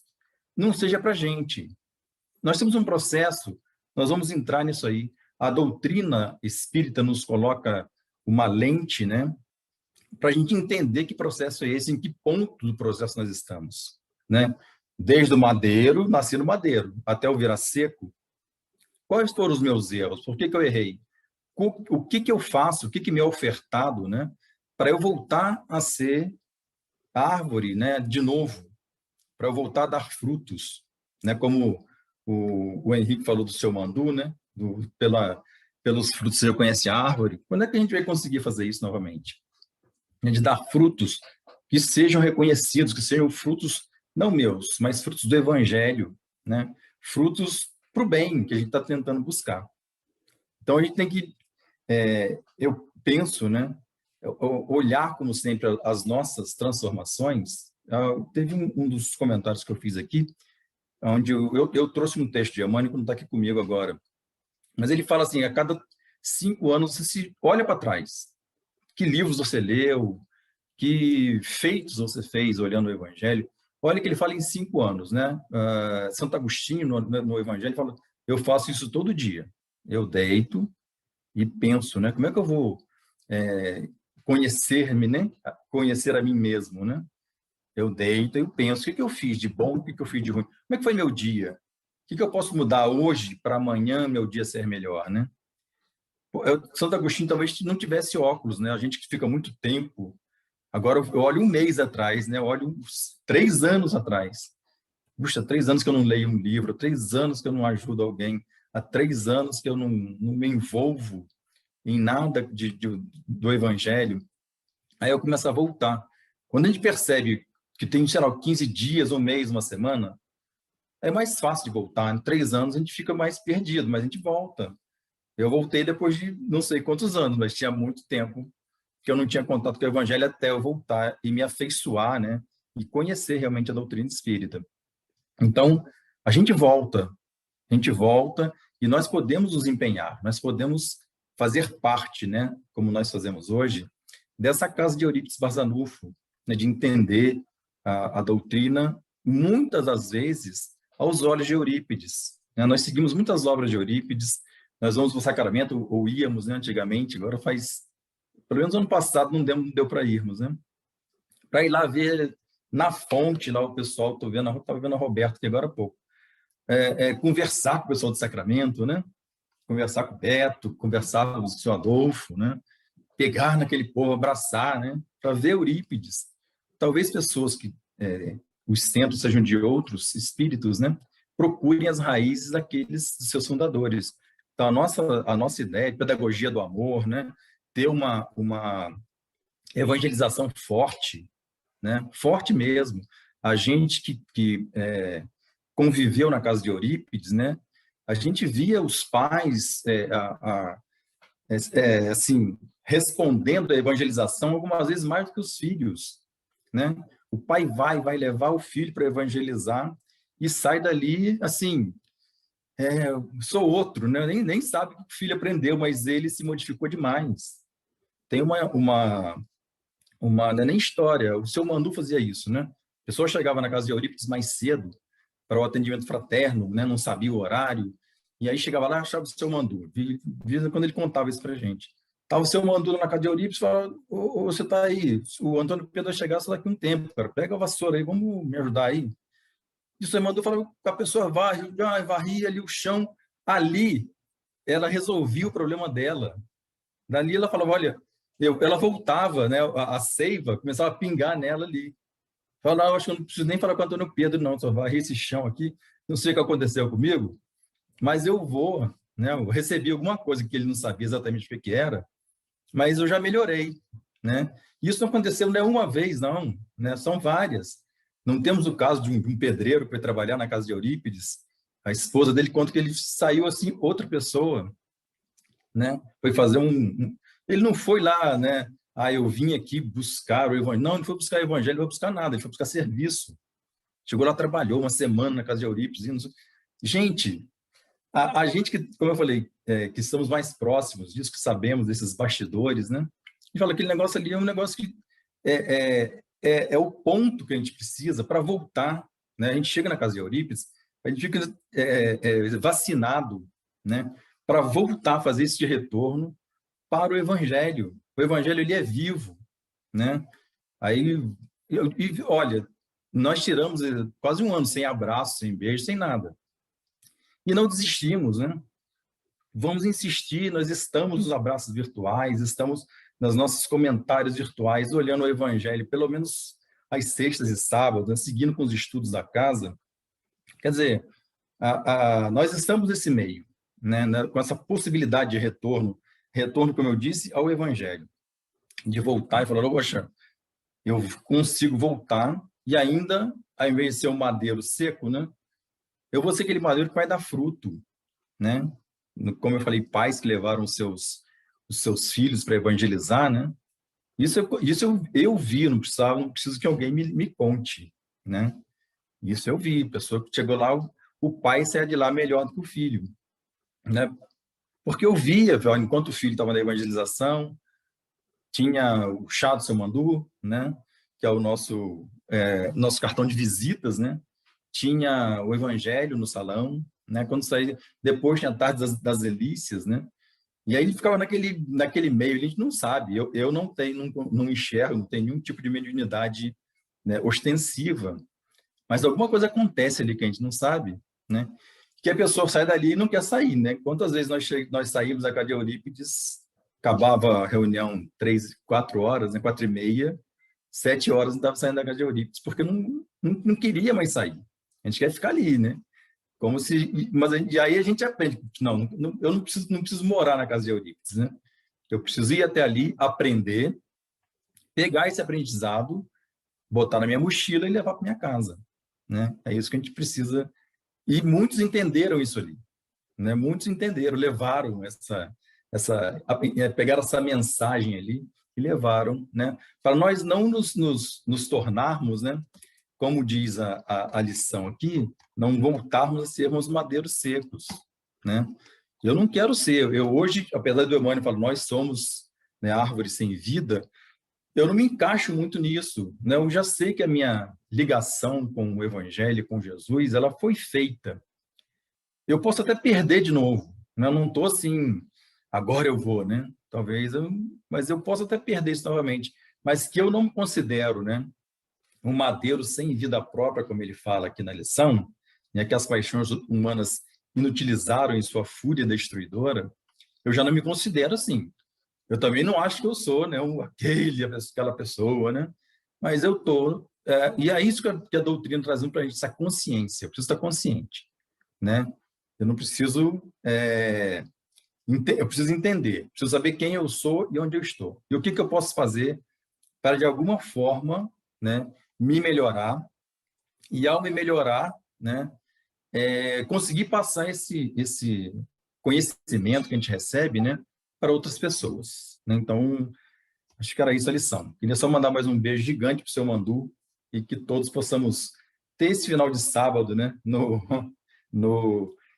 não seja para a gente. Nós temos um processo, nós vamos entrar nisso aí. A doutrina espírita nos coloca uma lente, né, para a gente entender que processo é esse, em que ponto do processo nós estamos. Né? Desde o madeiro, nasci no madeiro, até eu virar seco. Quais foram os meus erros? Por que eu errei? O que eu faço? O que me é ofertado, né, para eu voltar a ser árvore, né, de novo? Para eu voltar a dar frutos, né, como o Henrique falou do seu mandu, né, pelos frutos você conhece a árvore. Quando é que a gente vai conseguir fazer isso novamente? De dar frutos que sejam reconhecidos, que sejam frutos não meus, mas frutos do Evangelho, né? Frutos para o bem que a gente está tentando buscar. Então a gente tem que, eu penso, né, olhar como sempre as nossas transformações. Teve um dos comentários que eu fiz aqui, onde eu trouxe um texto de Emmanuel, que não está aqui comigo agora, mas ele fala assim, a cada 5 anos você se olha para trás. Que livros você leu, que feitos você fez olhando o Evangelho. Olha que ele fala em 5 anos, né? Santo Agostinho, no Evangelho, fala, eu faço isso todo dia. Eu deito e penso, né? Como é que eu vou conhecer-me, né? Conhecer a mim mesmo, né? Eu deito e eu penso, o que eu fiz de bom, o que eu fiz de ruim? Como é que foi meu dia? O que eu posso mudar hoje para amanhã meu dia ser melhor, né? Santo Agostinho talvez não tivesse óculos, né? A gente que fica muito tempo. Agora eu olho 1 mês atrás, né? Eu olho 3 anos atrás. Puxa, 3 anos que eu não leio um livro, 3 anos que eu não ajudo alguém, há 3 anos que eu não me envolvo em nada do Evangelho. Aí eu começo a voltar. Quando a gente percebe que tem, sei lá, 15 dias, 1 mês, 1 semana, é mais fácil de voltar. Em 3 anos a gente fica mais perdido, mas a gente volta. Eu voltei depois de não sei quantos anos, mas tinha muito tempo que eu não tinha contato com o Evangelho até eu voltar e me afeiçoar, né? E conhecer realmente a doutrina espírita. Então, a gente volta e nós podemos nos empenhar, nós podemos fazer parte, né? Como nós fazemos hoje, dessa casa de Eurípides Barzanufo, né? De entender a doutrina, muitas das vezes, aos olhos de Eurípides. Né? Nós seguimos muitas obras de Eurípides. Nós vamos para o Sacramento, ou íamos, né, antigamente, agora pelo menos ano passado não deu para irmos, né? Para ir lá ver na fonte, lá o pessoal, estava vendo a Roberto aqui agora há pouco, conversar com o pessoal do Sacramento, né? Conversar com o Beto, conversar com o senhor Adolfo, né? Pegar naquele povo, abraçar, né? Para ver Eurípides. Talvez pessoas que, os centros sejam de outros espíritos, né? Procurem as raízes daqueles dos seus fundadores. Então, a nossa ideia de pedagogia do amor, né? Ter uma evangelização forte, né? Forte mesmo. A gente que conviveu na casa de Eurípides, né? A gente via os pais assim, respondendo à evangelização algumas vezes mais do que os filhos, né? O pai vai levar o filho para evangelizar e sai dali assim, sou outro, né? Nem sabe o que o filho aprendeu, mas ele se modificou demais. Tem não é nem história, o seu Mandu fazia isso, né? pessoa chegava na casa de Eurípides mais cedo para o atendimento fraterno, né? Não sabia o horário, e aí chegava lá e achava o seu Mandu. Quando ele contava isso para a gente. Estava o seu Mandu na casa de Eurípides, falava, você está aí, o Antônio Pedro vai chegar só daqui a um tempo, cara, pega a vassoura aí, vamos me ajudar aí. E o seu Mandu falava, a pessoa varria ali o chão, ali ela resolvia o problema dela. Dali ela falava, olha, ela voltava, né, a seiva começava a pingar nela ali. Falava, acho que eu não preciso nem falar com o Antônio Pedro, não, só varrer esse chão aqui, não sei o que aconteceu comigo, mas eu vou, né, eu recebi alguma coisa que ele não sabia exatamente o que era, mas eu já melhorei, né? Isso não aconteceu não é uma vez, não, né? São várias. Não temos o caso de um pedreiro que foi trabalhar na casa de Eurípides, a esposa dele conta que ele saiu assim, outra pessoa, né? Foi fazer ele não foi lá, né? Eu vim aqui buscar o evangelho. Não, ele foi buscar o evangelho, não foi buscar nada, ele foi buscar serviço. Chegou lá, trabalhou uma semana na casa de Eurípides. Gente, a gente que, como eu falei, que estamos mais próximos disso, que sabemos desses bastidores, né? E fala que aquele negócio ali é um negócio que é o ponto que a gente precisa para voltar, né? A gente chega na casa de Eurípides, a gente fica vacinado, né? Para voltar a fazer esse retorno para o Evangelho. O Evangelho ele é vivo, né? Aí, olha, nós tiramos quase um ano sem abraço, sem beijo, sem nada. E não desistimos, né? Vamos insistir, nós estamos nos abraços virtuais, estamos nos nossos comentários virtuais, olhando o Evangelho, pelo menos às sextas e sábados, né? Seguindo com os estudos da casa. Quer dizer, nós estamos nesse meio, né? Com essa possibilidade de retorno, como eu disse, ao Evangelho, de voltar e falar, poxa, eu consigo voltar e ainda, ao invés de ser um madeiro seco, né? Eu vou ser aquele madeiro que vai dar fruto, né? Como eu falei, pais que levaram os seus filhos para evangelizar, né? Isso eu vi, não preciso que alguém me conte, né? Isso eu vi, pessoa que chegou lá, o pai saia de lá melhor do que o filho, né? Porque eu via, enquanto o filho estava na evangelização, tinha o chá do seu Mandu, né? Que é o nosso cartão de visitas, né? Tinha o evangelho no salão, né? Quando saía, depois tinha a tarde das delícias, né? E aí ele ficava naquele meio, a gente não sabe, eu não enxergo, não tenho nenhum tipo de mediunidade, né, ostensiva, mas alguma coisa acontece ali que a gente não sabe, né? Que a pessoa sai dali e não quer sair, né? Quantas vezes nós saímos da casa de Eurípides, acabava a reunião 3, 4 horas, né? 4h30, 7 horas não estava saindo da casa de Eurípides, porque não queria mais sair. A gente quer ficar ali, né? E aí a gente aprende, eu não preciso morar na casa de Eurípides, né? Eu preciso ir até ali, aprender, pegar esse aprendizado, botar na minha mochila e levar para minha casa, né? É isso que a gente precisa. E muitos entenderam isso ali, né? Muitos entenderam, levaram pegaram essa mensagem ali e levaram, né? Para nós não nos tornarmos, né? Como diz a lição aqui, não voltarmos a sermos madeiros secos, né? Eu não quero ser. Eu hoje, apesar do Emmanuel falar, nós somos, né, árvores sem vida, eu não me encaixo muito nisso, né? Eu já sei que a minha ligação com o Evangelho, com Jesus, ela foi feita. Eu posso até perder de novo, né? Eu não estou assim, agora eu vou, né? Mas eu posso até perder isso novamente, mas que eu não me considero, né, um madeiro sem vida própria, como ele fala aqui na lição, né, que as paixões humanas inutilizaram em sua fúria destruidora, eu já não me considero assim. Eu também não acho que eu sou, né, aquela pessoa, né? Mas eu estou. E é isso que a doutrina trazendo para a gente, essa consciência. Eu preciso estar consciente, né? Eu não preciso. Eu preciso entender, preciso saber quem eu sou e onde eu estou. E o que eu posso fazer para, de alguma forma, né, me melhorar. E, ao me melhorar, né, conseguir passar esse conhecimento que a gente recebe, né, para outras pessoas, né? Então, acho que era isso a lição. Queria só mandar mais um beijo gigante para o seu Mandu e que todos possamos ter esse final de sábado, né,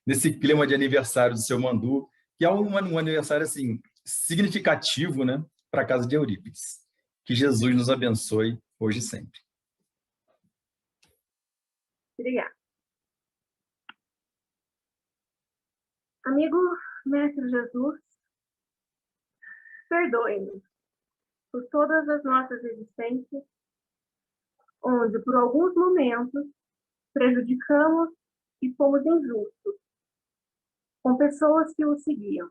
nesse clima de aniversário do seu Mandu, que é um aniversário assim, significativo, né, para a casa de Eurípides. Que Jesus nos abençoe hoje e sempre. Obrigada. Amigo Mestre Jesus, perdoe-nos por todas as nossas existências, onde, por alguns momentos, prejudicamos e fomos injustos com pessoas que o seguiam.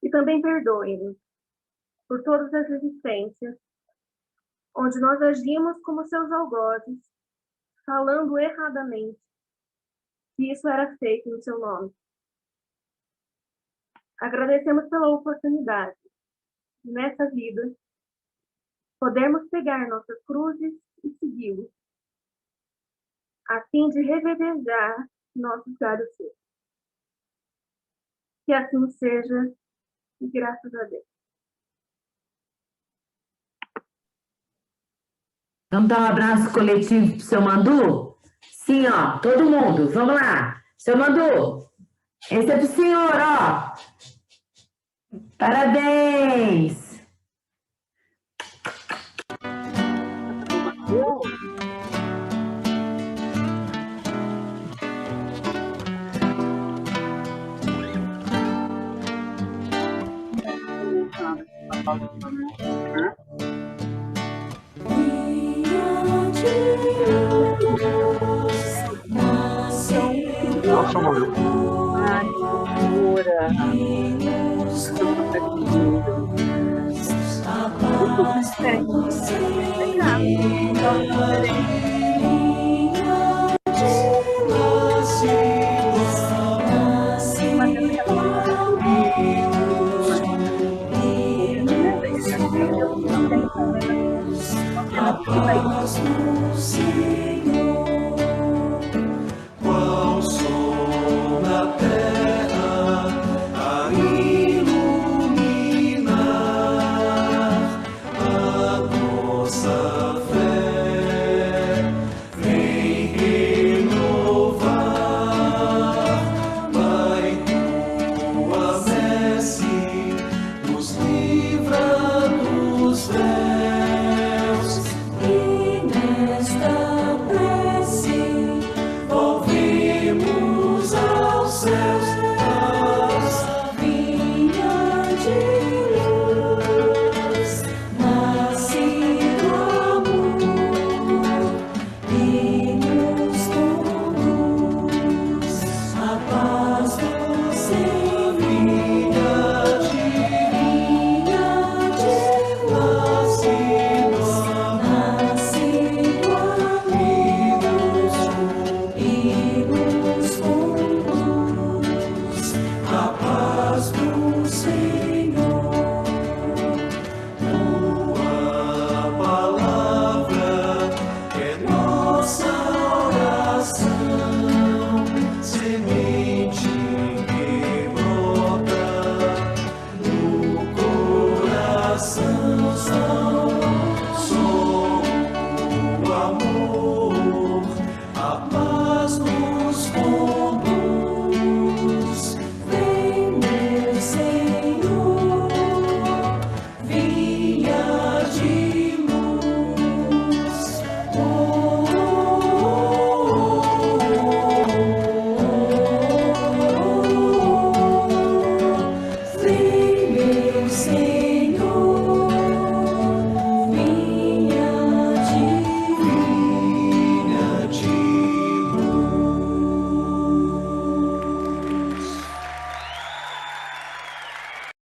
E também perdoe-nos por todas as existências, onde nós agimos como seus algozes, falando erradamente que isso era feito no seu nome. Agradecemos pela oportunidade de, nessa vida, podermos pegar nossas cruzes e segui-los, a fim de reverenciar nossos galhos secos. Que assim seja, e graças a Deus. Vamos dar um abraço coletivo pro seu Mandu? Sim, ó, todo mundo, vamos lá. Seu Mandu, esse é do senhor, ó. Parabéns! Nossa, morreu. Ai, segura. Sim.